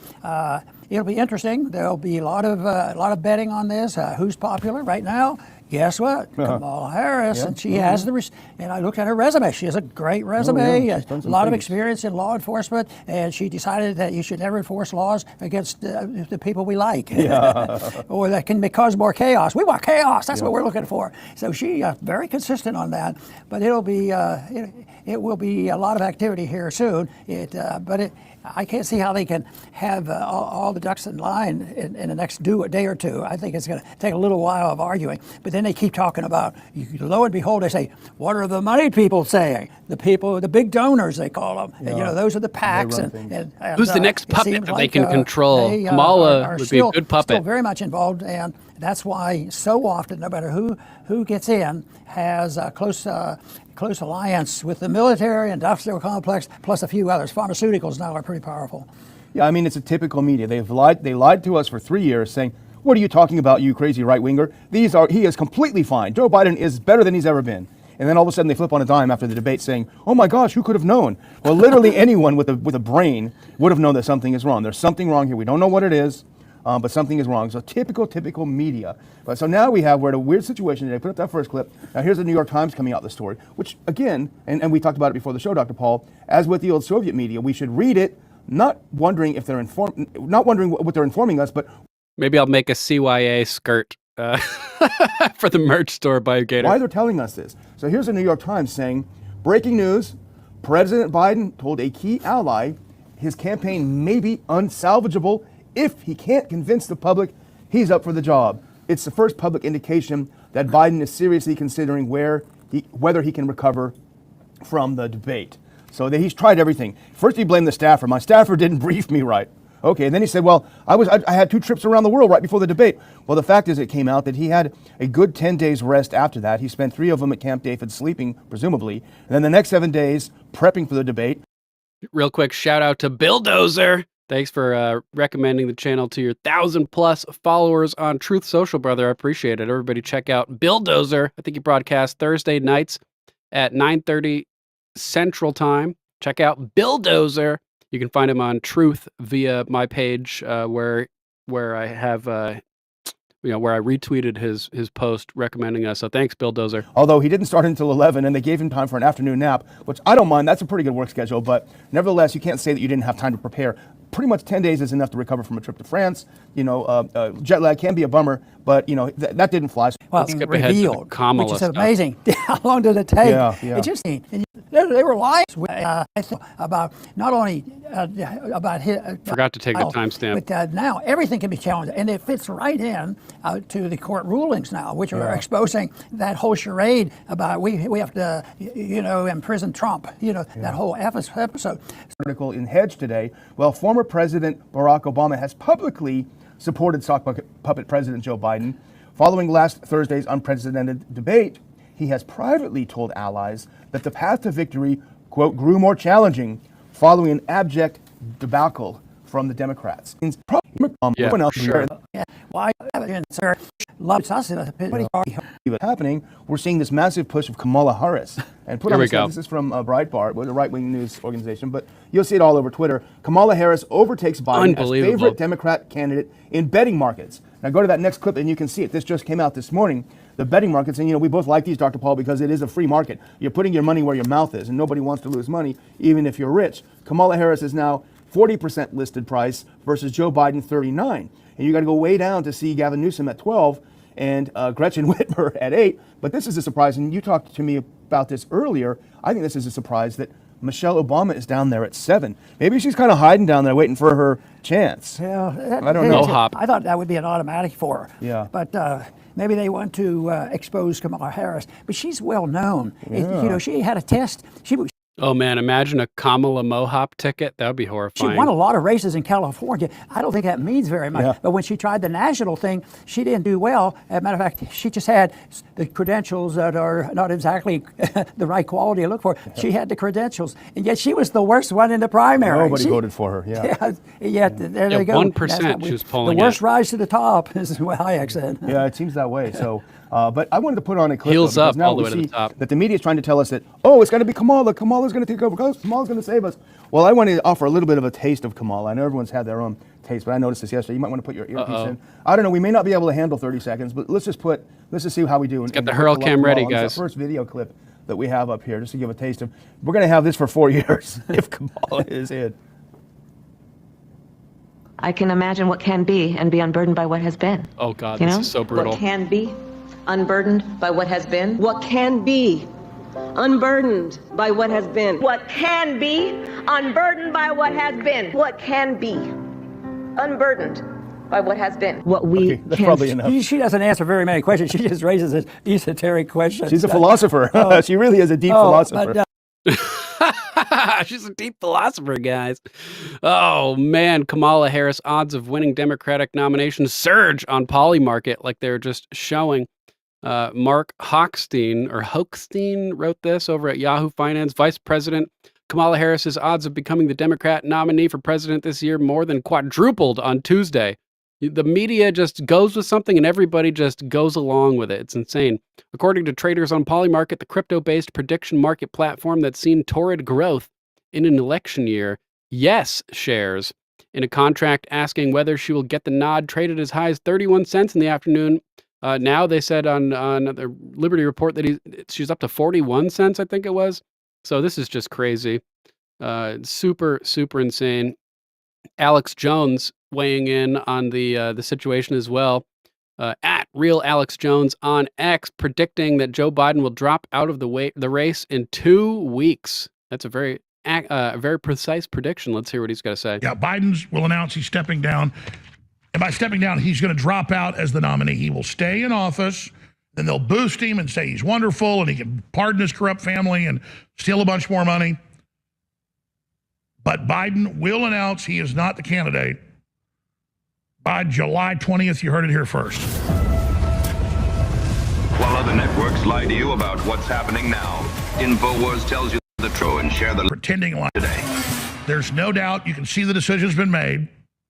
it'll be interesting. There'll be a lot of betting on this. Who's popular right now? Guess what? Kamala Harris, and she has and I looked at her resume. She has a great resume, a lot of experience in law enforcement, and she decided that you should never enforce laws against the people we like, or that can cause more chaos. We want chaos. That's what we're looking for. So she very consistent on that. But it'll be it will be a lot of activity here soon. I can't see how they can have all the ducks in line in the next day or two. I think it's going to take a little while of arguing. But then they keep talking about, lo and behold, they say, what are the money people saying? The people, the big donors, they call them. And, those are the PACs. And who's the next puppet that they can control? They, Kamala would be a good puppet. Still very much involved, and that's why so often, no matter who gets in, has a close alliance with the military, industrial complex, plus a few others. Pharmaceuticals now are pretty powerful. Yeah, I mean, it's a typical media. They lied to us for 3 years saying, what are you talking about, you crazy right-winger? He is completely fine. Joe Biden is better than he's ever been. And then all of a sudden they flip on a dime after the debate saying, oh my gosh, who could have known? Well, literally anyone with a brain would have known that something is wrong. There's something wrong here. We don't know what it is, but something is wrong. So typical media. But so now we're in a weird situation today. Put up that first clip. Now here's the New York Times coming out with the story, which again, and we talked about it before the show, Dr. Paul, as with the old Soviet media, we should read it, not wondering what they're informing us, but maybe I'll make a CYA skirt for the merch store by Gator. Why they're telling us this. So here's the New York Times saying, breaking news, President Biden told a key ally his campaign may be unsalvageable if he can't convince the public he's up for the job. It's the first public indication that Biden is seriously considering whether he can recover from the debate. So he's tried everything. First he blamed the staffer. My staffer didn't brief me right. Okay, and then he said, well, I had 2 trips around the world right before the debate. Well, the fact is it came out that he had a good 10 days rest after that. He spent 3 of them at Camp David sleeping, presumably. And then the next 7 days prepping for the debate. Real quick shout out to Billdozer. Thanks for recommending the channel to your 1,000+ followers on Truth Social, brother. I appreciate it. Everybody check out Billdozer. I think he broadcasts Thursday nights at 9:30 Central Time. Check out Billdozer. You can find him on Truth via my page, where I have where I retweeted his post recommending us. So thanks, Billdozer. Although he didn't start until 11, and they gave him time for an afternoon nap, which I don't mind. That's a pretty good work schedule. But nevertheless, you can't say that you didn't have time to prepare. Pretty much 10 days is enough to recover from a trip to France. Jet lag can be a bummer, but that didn't fly. Well, it's revealed, which is amazing. How long did it take? Yeah. It just they were lying about not only about his. Forgot to take the timestamp. But now everything can be challenged, and it fits right in to the court rulings now, which are exposing that whole charade about we have to imprison Trump. That whole episode. Article in Hedge today. Well, former President Barack Obama has publicly supported sock puppet President Joe Biden. Following last Thursday's unprecedented debate, he has privately told allies that the path to victory, quote, grew more challenging following an abject debacle from the Democrats. Why loves us happening? We're seeing this massive push of Kamala Harris. And put on this is from Breitbart, a right-wing news organization, but you'll see it all over Twitter. Kamala Harris overtakes Biden as favorite Democrat candidate in betting markets. Now go to that next clip and you can see it. This just came out this morning. The betting markets, and we both like these, Dr. Paul, because it is a free market. You're putting your money where your mouth is, and nobody wants to lose money, even if you're rich. Kamala Harris is now 40% listed price versus Joe Biden 39. And you got to go way down to see Gavin Newsom at 12 and Gretchen Whitmer at 8. But this is a surprise, and you talked to me about this earlier. I think this is a surprise that Michelle Obama is down there at 7. Maybe she's kind of hiding down there waiting for her chance. Yeah, I don't know. I thought that would be an automatic for her. Yeah. But maybe they want to expose Kamala Harris. But she's well known. Yeah. You know, she had a test. Oh man, imagine a Kamala Mohop ticket. That would be horrifying. She won a lot of races in California. I don't think that means very much. Yeah. But when she tried the national thing, she didn't do well. As a matter of fact, she just had the credentials that are not exactly the right quality to look for. She had the credentials, and yet she was the worst one in the primary. Nobody voted for her. Yeah. There they go. 1% she was polling the worst rise to the top, is what Hayek said. Yeah, it seems that way. So, but I wanted to put on a clip. Heels because up now all the we way to the see top. that the media is trying to tell us that, oh, it's going to be Kamala. Kamala's going to take over. Kamala's going to save us. Well, I want to offer a little bit of a taste of Kamala. I know everyone's had their own taste, but I noticed this yesterday. You might want to put your earpiece in. I don't know. We may not be able to handle 30 seconds, but let's just see how we do. Let's get the hurl cam ready, guys. It's the first video clip that we have up here, just to give a taste of. We're going to have this for 4 years if Kamala is in. I can imagine what can be and be unburdened by what has been. Oh God, You this know? is so brutal. What can be unburdened by what has been. What can be unburdened by what has been. What can be unburdened by what has been. What can be unburdened by what has been. What we that's can. probably enough. She doesn't answer very many questions. She just raises an esoteric question. She's a philosopher. She really is a deep philosopher. But, She's a deep philosopher, guys. Oh man, Kamala Harris odds of winning Democratic nominations surge on Polymarket, like they're just showing. Mark Hochstein wrote this over at Yahoo Finance. Vice President Kamala Harris's odds of becoming the Democrat nominee for president this year more than quadrupled on Tuesday. The media just goes with something and everybody just goes along with it. It's insane. According to traders on Polymarket, the crypto-based prediction market platform that's seen torrid growth in an election year, Yes shares, in a contract asking whether she will get the nod, traded as high as 31 cents in the afternoon. Now they said on the Liberty Report that she's up to 41 cents, I think it was. So this is just crazy. Super, super insane. Alex Jones weighing in on the situation as well. At Real Alex Jones on X, predicting that Joe Biden will drop out of the race in 2 weeks. That's a very precise prediction. Let's hear what he's got to say. Yeah, Biden will announce he's stepping down. And by stepping down, he's going to drop out as the nominee. He will stay in office. Then they'll boost him and say he's wonderful and he can pardon his corrupt family and steal a bunch more money. But Biden will announce he is not the candidate by July 20th. You heard it here first. While other networks lie to you about what's happening now, InfoWars tells you the truth and share the pretending like today. There's no doubt you can see the decision's been made.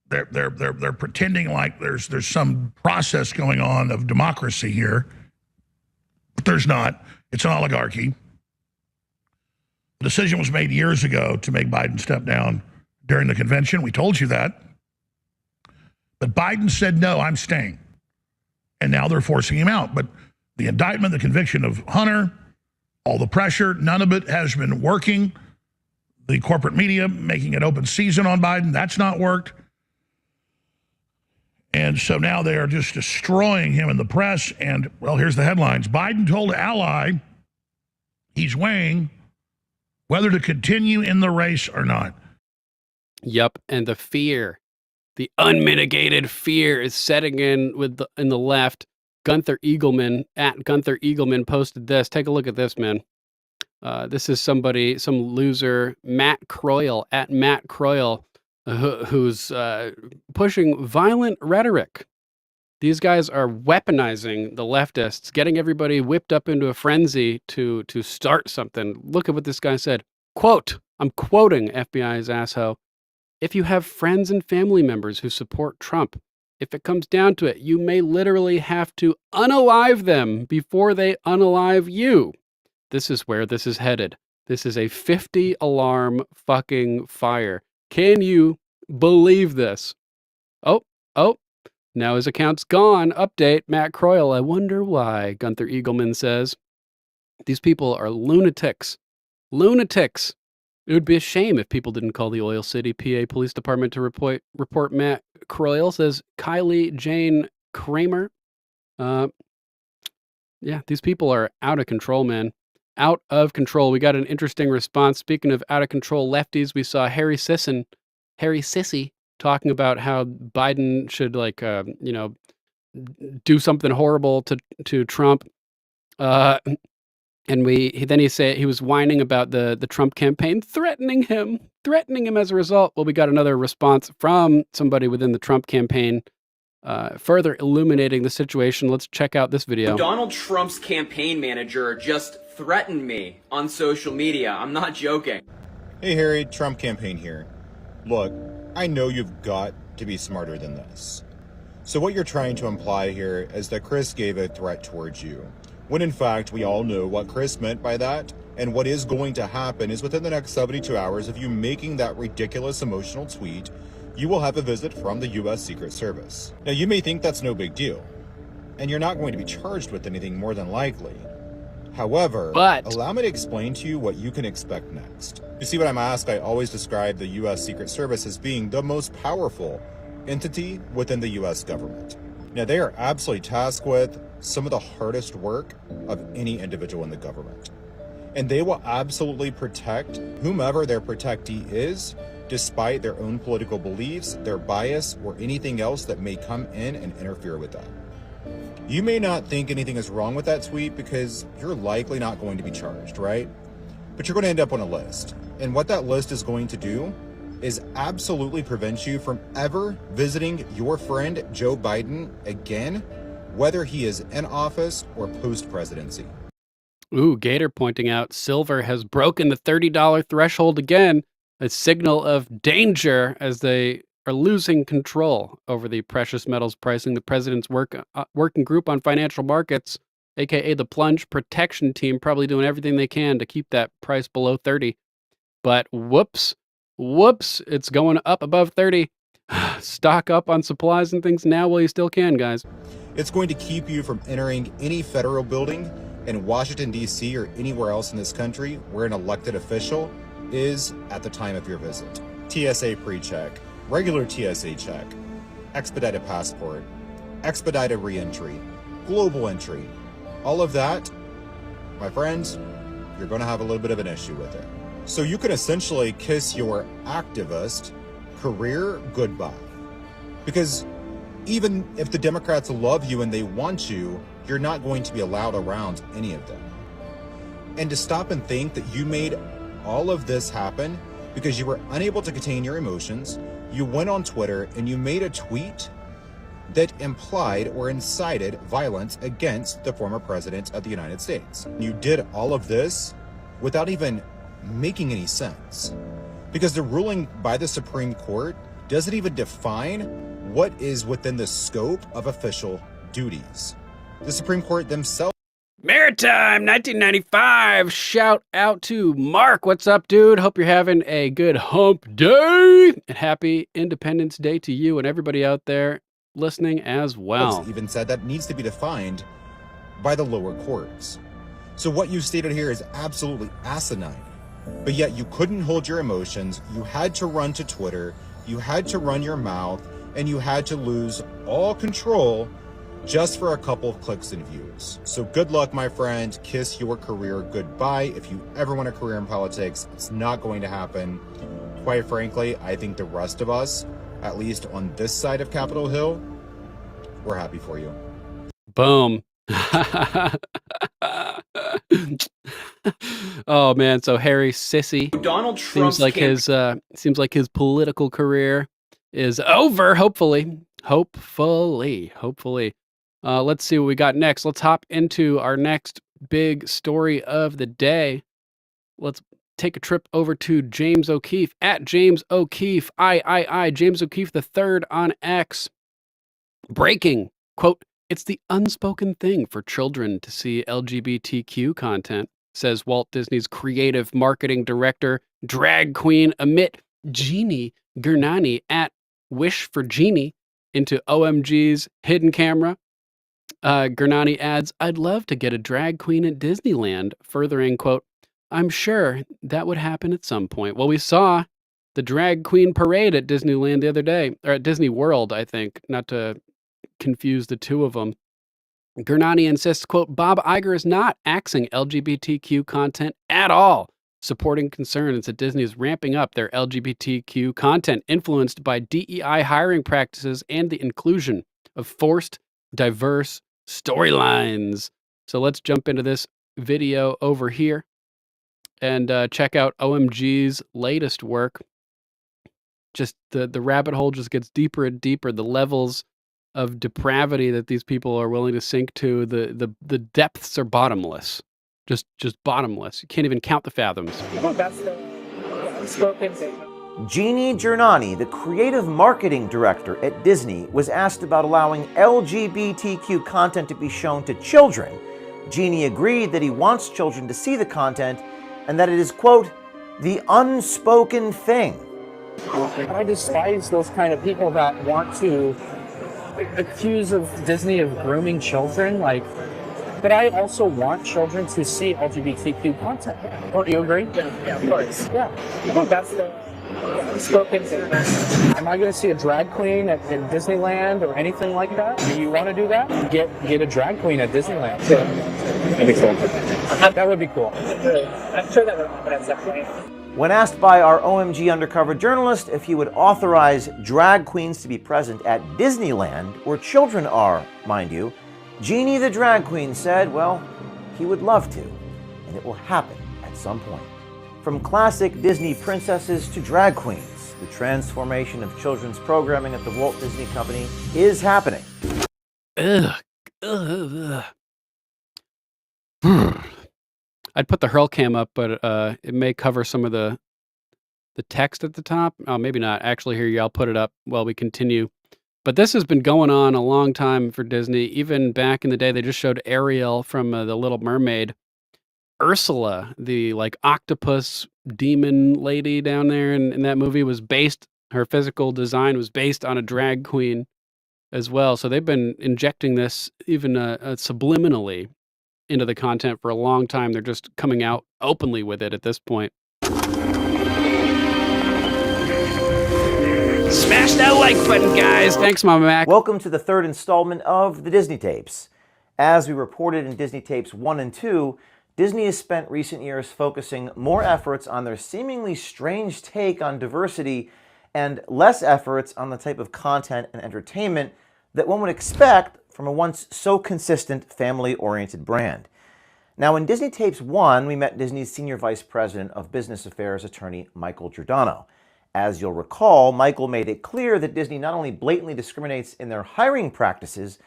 They're pretending like there's some process going on of democracy here. But there's not. It's an oligarchy. The decision was made years ago to make Biden step down during the convention. We told you that. But Biden said, no, I'm staying. And now they're forcing him out. But the indictment, the conviction of Hunter, all the pressure, none of it has been working. The corporate media making an open season on Biden, that's not worked. And so now they are just destroying him in the press. And, well, here's the headlines. Biden told ally he's weighing whether to continue in the race or not. Yep, and the unmitigated fear is setting in in the left. Gunther Eagleman, at Gunther Eagleman, posted this. Take a look at this, man. This is some loser, Matt Croyle, at Matt Croyle, who's pushing violent rhetoric. These guys are weaponizing the leftists, getting everybody whipped up into a frenzy to start something. Look at what this guy said. Quote, I'm quoting FBI's asshole. If you have friends and family members who support Trump, if it comes down to it, you may literally have to unalive them before they unalive you. This is where this is headed. This is a 50-alarm fucking fire. Can you believe this? Oh, now his account's gone. Update, Matt Croyle. I wonder why, Gunther Eagleman says. These people are lunatics. Lunatics. It would be a shame if people didn't call the Oil City, PA Police Department to report Matt Croyle, says Kylie Jane Kramer. Yeah, these people are out of control, man. out of control. We got an interesting response. Speaking of out of control lefties, we saw Harry Sissy talking about how Biden should do something horrible to Trump. And he was whining about the Trump campaign threatening him as a result. Well, we got another response from somebody within the Trump campaign, further illuminating the situation. Let's check out this video. Donald Trump's campaign manager just threatened me on social media. I'm not joking. Hey Harry, Trump campaign here. Look, I know you've got to be smarter than this. So what you're trying to imply here is that Chris gave a threat towards you, when in fact we all know what Chris meant by that, and what is going to happen is within the next 72 hours of you making that ridiculous emotional tweet, you will have a visit from the U.S. Secret Service. Now you may think that's no big deal, and you're not going to be charged with anything more than likely. However, allow me to explain to you what you can expect next. You see, when I'm asked, I always describe the U.S. Secret Service as being the most powerful entity within the U.S. government. Now, they are absolutely tasked with some of the hardest work of any individual in the government. And they will absolutely protect whomever their protectee is, despite their own political beliefs, their bias, or anything else that may come in and interfere with that. You may not think anything is wrong with that tweet because you're likely not going to be charged, right? But you're going to end up on a list. And what that list is going to do is absolutely prevent you from ever visiting your friend Joe Biden again, whether he is in office or post-presidency. Ooh, Gator pointing out silver has broken the $30 threshold again, a signal of danger as they are losing control over the precious metals pricing. The president's working group on financial markets, aka the Plunge Protection Team, probably doing everything they can to keep that price below 30. But whoops, it's going up above 30. Stock up on supplies and things now while you still can, guys. It's going to keep you from entering any federal building in Washington, D.C. or anywhere else in this country where an elected official is at the time of your visit. TSA pre-check, regular TSA check, expedited passport, expedited re-entry, global entry. All of that, my friends, you're going to have a little bit of an issue with it. So you can essentially kiss your activist career goodbye. Because even if the Democrats love you and they want you, you're not going to be allowed around any of them. And to stop and think that you made all of this happen because you were unable to contain your emotions, you went on Twitter and you made a tweet that implied or incited violence against the former president of the United States. You did all of this without even making any sense, because the ruling by the Supreme Court doesn't even define what is within the scope of official duties. The Supreme Court themselves. Maritime 1995. Shout out to Mark. What's up, dude? Hope you're having a good hump day. And happy Independence Day to you and everybody out there listening as well. Even said that needs to be defined by the lower courts. So what you stated here is absolutely asinine. But yet you couldn't hold your emotions. You had to run to Twitter. You had to run your mouth. And you had to lose all control just for a couple of clicks and views. So good luck, my friend. Kiss your career goodbye. If you ever want a career in politics, it's not going to happen. Quite frankly, I think the rest of us, at least on this side of Capitol Hill, we're happy for you. Boom. Oh man, so Harry Sissy. Donald Trump seems like his political career is over, hopefully. Let's see what we got next. Let's hop into our next big story of the day. Let's take a trip over to James O'Keefe at James O'Keefe, James O'Keefe III on X. Breaking, quote, "It's the unspoken thing for children to see LGBTQ content," says Walt Disney's creative marketing director, drag queen Genie Gurnani at Wish for Genie into OMG's hidden camera. Gurnani adds, "I'd love to get a drag queen at Disneyland," furthering, quote, "I'm sure that would happen at some point." Well, we saw the drag queen parade at Disneyland the other day, or at Disney World, I think, not to confuse the two of them. Gurnani insists, quote, Bob Iger is not axing LGBTQ content at all, supporting concerns that Disney is ramping up their LGBTQ content influenced by DEI hiring practices and the inclusion of forced, diverse storylines. So let's jump into this video over here and check out OMG's latest work. Just the rabbit hole just gets deeper and deeper. The levels of depravity that these people are willing to sink to, the depths are bottomless. Just bottomless. You can't even count the fathoms. That's the unspoken thing. Genie Gernani, the creative marketing director at Disney, was asked about allowing LGBTQ content to be shown to children. Genie agreed that he wants children to see the content and that it is, quote, the unspoken thing. I despise those kind of people that want to accuse of Disney of grooming children, but I also want children to see LGBTQ content. Don't you agree? Yeah, of course. Yeah. That's the unspoken thing. Am I going to see a drag queen at Disneyland or anything like that? Do you want to do that? Get a drag queen at Disneyland. That'd be cool. That would be cool. I'm sure that would happen at some point. When asked by our OMG undercover journalist if he would authorize drag queens to be present at Disneyland, where children are, mind you, Genie the drag queen said, well, he would love to, and it will happen at some point. From classic Disney princesses to drag queens, the transformation of children's programming at the Walt Disney Company is happening. Ugh. I'd put the Hurl cam up, but it may cover some of the text at the top. Oh, maybe not. Actually, here, I'll put it up while we continue. But this has been going on a long time for Disney. Even back in the day, they just showed Ariel from The Little Mermaid. Ursula, the octopus demon lady down there in that movie, was based, her physical design was based on a drag queen as well. So they've been injecting this even subliminally into the content for a long time. They're just coming out openly with it at this point. Smash that like button, guys. Thanks, Mama Mac. Welcome to the third installment of the Disney Tapes. As we reported in Disney Tapes 1 and 2, Disney has spent recent years focusing more efforts on their seemingly strange take on diversity and less efforts on the type of content and entertainment that one would expect from a once so consistent family-oriented brand. Now, in Disney Tapes 1, we met Disney's Senior Vice President of Business Affairs attorney Michael Giordano. As you'll recall, Michael made it clear that Disney not only blatantly discriminates in their hiring practices,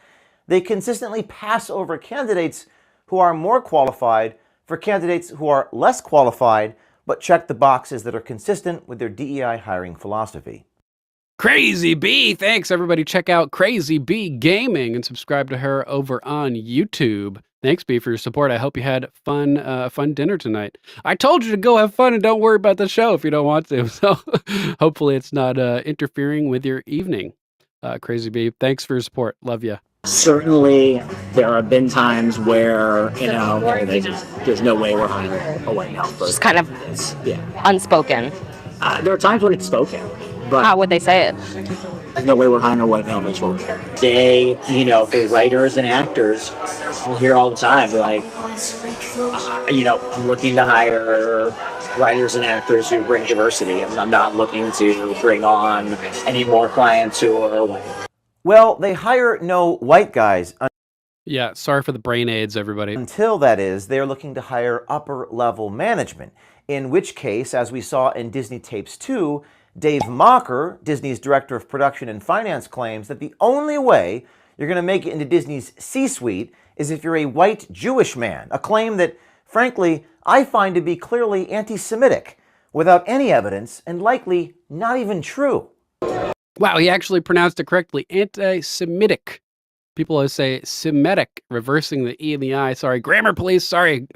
they consistently pass over candidates who are more qualified for candidates who are less qualified, but check the boxes that are consistent with their DEI hiring philosophy. Crazy Bee, thanks everybody. Check out Crazy Bee Gaming and subscribe to her over on YouTube. Thanks, Bee, for your support. I hope you had fun dinner tonight. I told you to go have fun and don't worry about the show if you don't want to. So hopefully it's not interfering with your evening. Crazy Bee, thanks for your support. Love you. Certainly, there have been times where, there's no way we're hiring a white male person. Just kind of unspoken. There are times when it's spoken, but how would they say it? There's no way we're hiring a white male person. They, for writers and actors, we'll hear all the time, I'm looking to hire writers and actors who bring diversity, and I'm not looking to bring on any more clients who are white. Well, they hire no white guys. Yeah, sorry for the brain aids, everybody. Until, that is, they are looking to hire upper-level management, in which case, as we saw in Disney Tapes 2, Dave Mocker, Disney's Director of Production and Finance, claims that the only way you're going to make it into Disney's C-suite is if you're a white Jewish man, a claim that, frankly, I find to be clearly anti-Semitic, without any evidence, and likely not even true. Wow, he actually pronounced it correctly. Anti-Semitic. People always say Semitic, reversing the E and the I. Sorry, grammar, please. Sorry.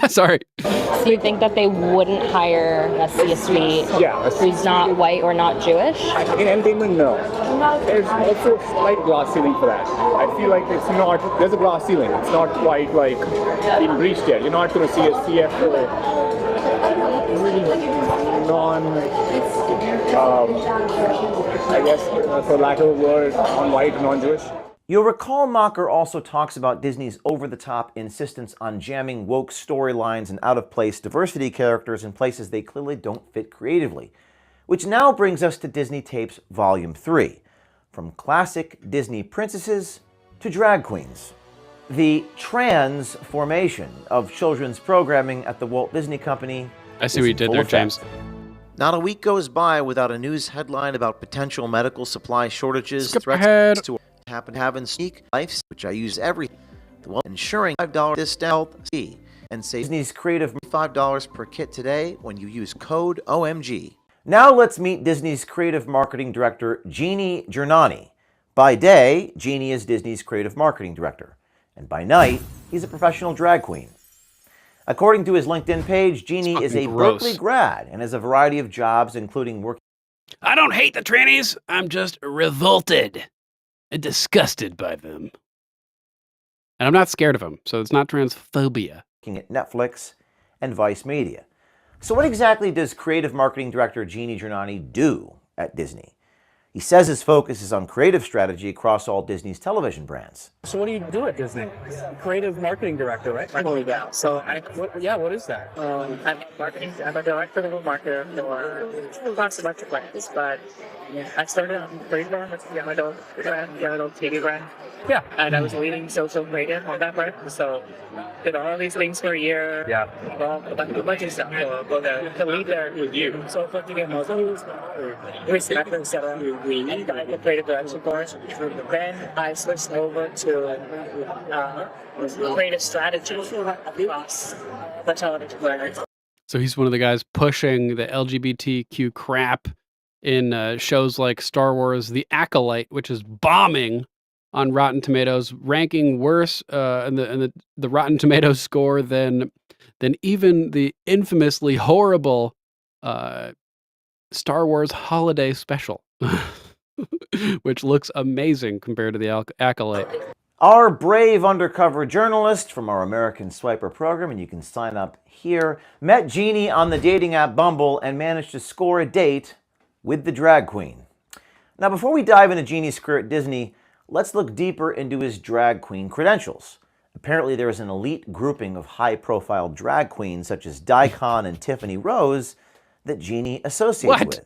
Sorry. So you think that they wouldn't hire a C-suite who's not white or not Jewish? In entertainment, no. There's also a slight glass ceiling for that. I feel like it's not, there's a glass ceiling. It's not quite been breached yet. You're not going to see a CFO really I guess, for lack of a word, non-white, non-Jewish. You'll recall Mocker also talks about Disney's over-the-top insistence on jamming woke storylines and out-of-place diversity characters in places they clearly don't fit creatively. Which now brings us to Disney Tapes Volume 3, from classic Disney princesses to drag queens. The transformation of children's programming at the Walt Disney Company. I see what you did there, James. Not a week goes by without a news headline about potential medical supply shortages, Skip threats ahead. to happen having sneak life, which I use every the one ensuring $5 discount and save Disney's creative $5 per kit today when you use code OMG. Now let's meet Disney's creative marketing director, Genie Gernani. By day, Genie is Disney's creative marketing director, and by night, he's a professional drag queen. According to his LinkedIn page, Genie is a gross. Berkeley grad and has a variety of jobs, including working. I don't hate the trannies. I'm just revolted and disgusted by them. And I'm not scared of them, so it's not transphobia. At Netflix and Vice Media. So what exactly does creative marketing director Genie Gernani do at Disney? He says his focus is on creative strategy across all Disney's television brands. So what do you do at Disney? Creative marketing director, right? Yeah. So what is that? I'm a director of a marketer for lots of bunch brands, but I started on creative brand with Emanuel TV brand. Yeah. And I was leading social creative on that brand. So did all these things for a year. Yeah. A bunch of stuff to lead there with you. So for to get most respect, etc. And I the creative direction course. Then I switched over to creative strategy across the television brands. So he's one of the guys pushing the LGBTQ crap in shows like Star Wars The Acolyte, which is bombing on Rotten Tomatoes, ranking worse in the Rotten Tomatoes score than even the infamously horrible Star Wars Holiday Special, which looks amazing compared to the Acolyte. Our brave undercover journalist from our American Swiper program, and you can sign up here, met Genie on the dating app Bumble and managed to score a date with the drag queen. Now, before we dive into Genie's career at Disney, let's look deeper into his drag queen credentials. Apparently, there is an elite grouping of high-profile drag queens such as Daikon and Tiffany Rose that Genie associates with.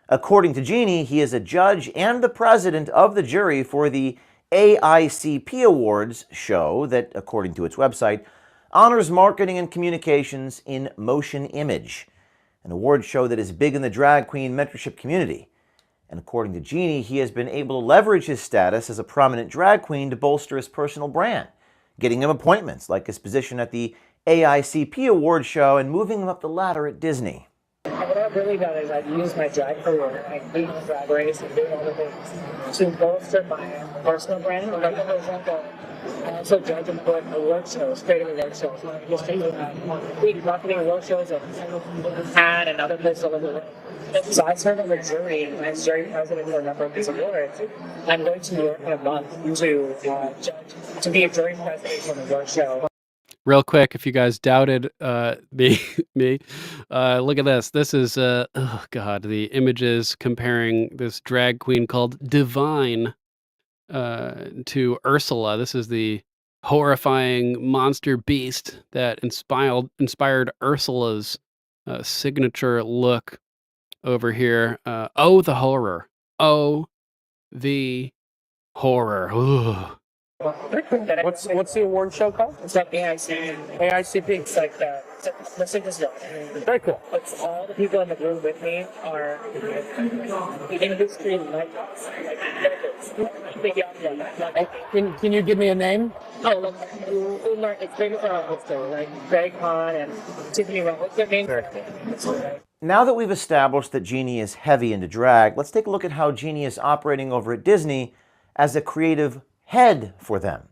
According to Genie, he is a judge and the president of the jury for the AICP Awards show that, according to its website, honors marketing and communications in motion image, an award show that is big in the drag queen mentorship community. And according to Genie, he has been able to leverage his status as a prominent drag queen to bolster his personal brand, getting him appointments like his position at the AICP Awards show and moving him up the ladder at Disney. What I've really done is I've used my drag career, like being a drag race and doing other things, to bolster my personal brand. Like, for example, I also judge and put award shows, creative award shows. Just big marketing award shows at Cannes and other places all over the world. So I serve on the jury as jury president for a number of these awards. I'm going to New York in a month to judge, to be a jury president for the award show. Real quick, if you guys doubted me, look at this. This is, oh God, the images comparing this drag queen called Divine to Ursula. This is the horrifying monster beast that inspired Ursula's signature look over here. Oh, the horror. Oh, the horror. Ugh. What's the award show called? It's like AICP. AICP. It's like let's take this one. Very cool. But all the people in the room with me are industry legends. Can you give me a name? Oh, it's very like Barry Kahn and Tiffany Rose. What's their name? Now that we've established that Genie is heavy into drag, let's take a look at how Genie is operating over at Disney as a creative head for them.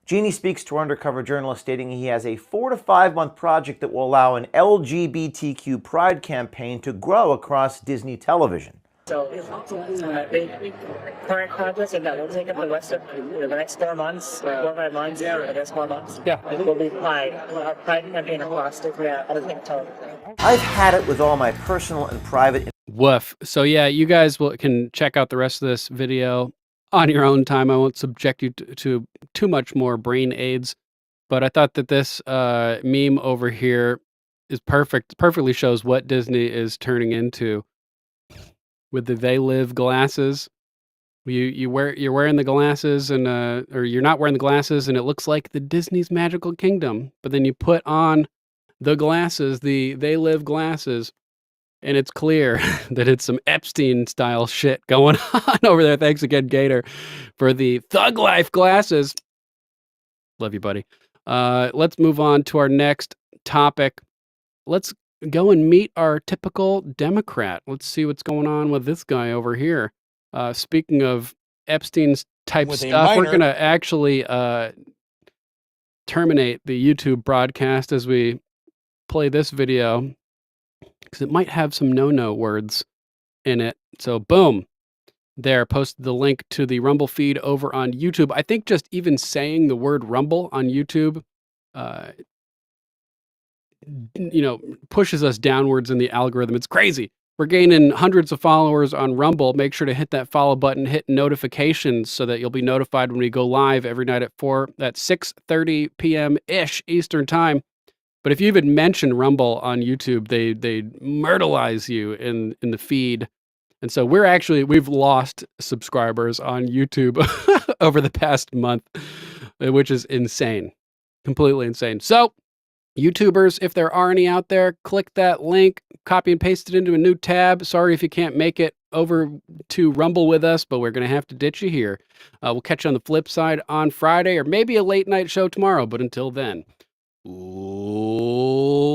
Genie speaks to our undercover journalist stating he has a 4 to 5 month project that will allow an LGBTQ pride campaign to grow across Disney television. So the current projects and that will take up the rest of the next 4 months, 4 or 5 months, the next 4 months. Yeah. It will be pride campaign across Disney television. I've had it with all my personal and private. Woof. So yeah, you guys can check out the rest of this video on your own time. I won't subject you to too much more brain aids, but I thought that this meme over here is perfectly shows what Disney is turning into with the They Live glasses. You're wearing the glasses and or you're not wearing the glasses and it looks like the Disney's Magical Kingdom, but then you put on the glasses, the They Live glasses, and it's clear that it's some Epstein style shit going on over there. Thanks again, Gator, for the Thug Life glasses. Love you, buddy. Let's move on to our next topic. Let's go and meet our typical Democrat. Let's see what's going on with this guy over here. Speaking of Epstein's type With a stuff, we're minor- going to actually terminate the YouTube broadcast as we play this video because it might have some no-no words in it. So boom, there, posted the link to the Rumble feed over on YouTube. I think just even saying the word Rumble on YouTube, pushes us downwards in the algorithm. It's crazy. We're gaining hundreds of followers on Rumble. Make sure to hit that follow button, hit notifications so that you'll be notified when we go live every night at 6:30 p.m.-ish Eastern time. But if you even mention Rumble on YouTube, they myrtleize you in the feed. And so we've lost subscribers on YouTube over the past month, which is insane. Completely insane. So YouTubers, if there are any out there, click that link, copy and paste it into a new tab. Sorry if you can't make it over to Rumble with us, but we're going to have to ditch you here. We'll catch you on the flip side on Friday or maybe a late night show tomorrow. But until then, ooh.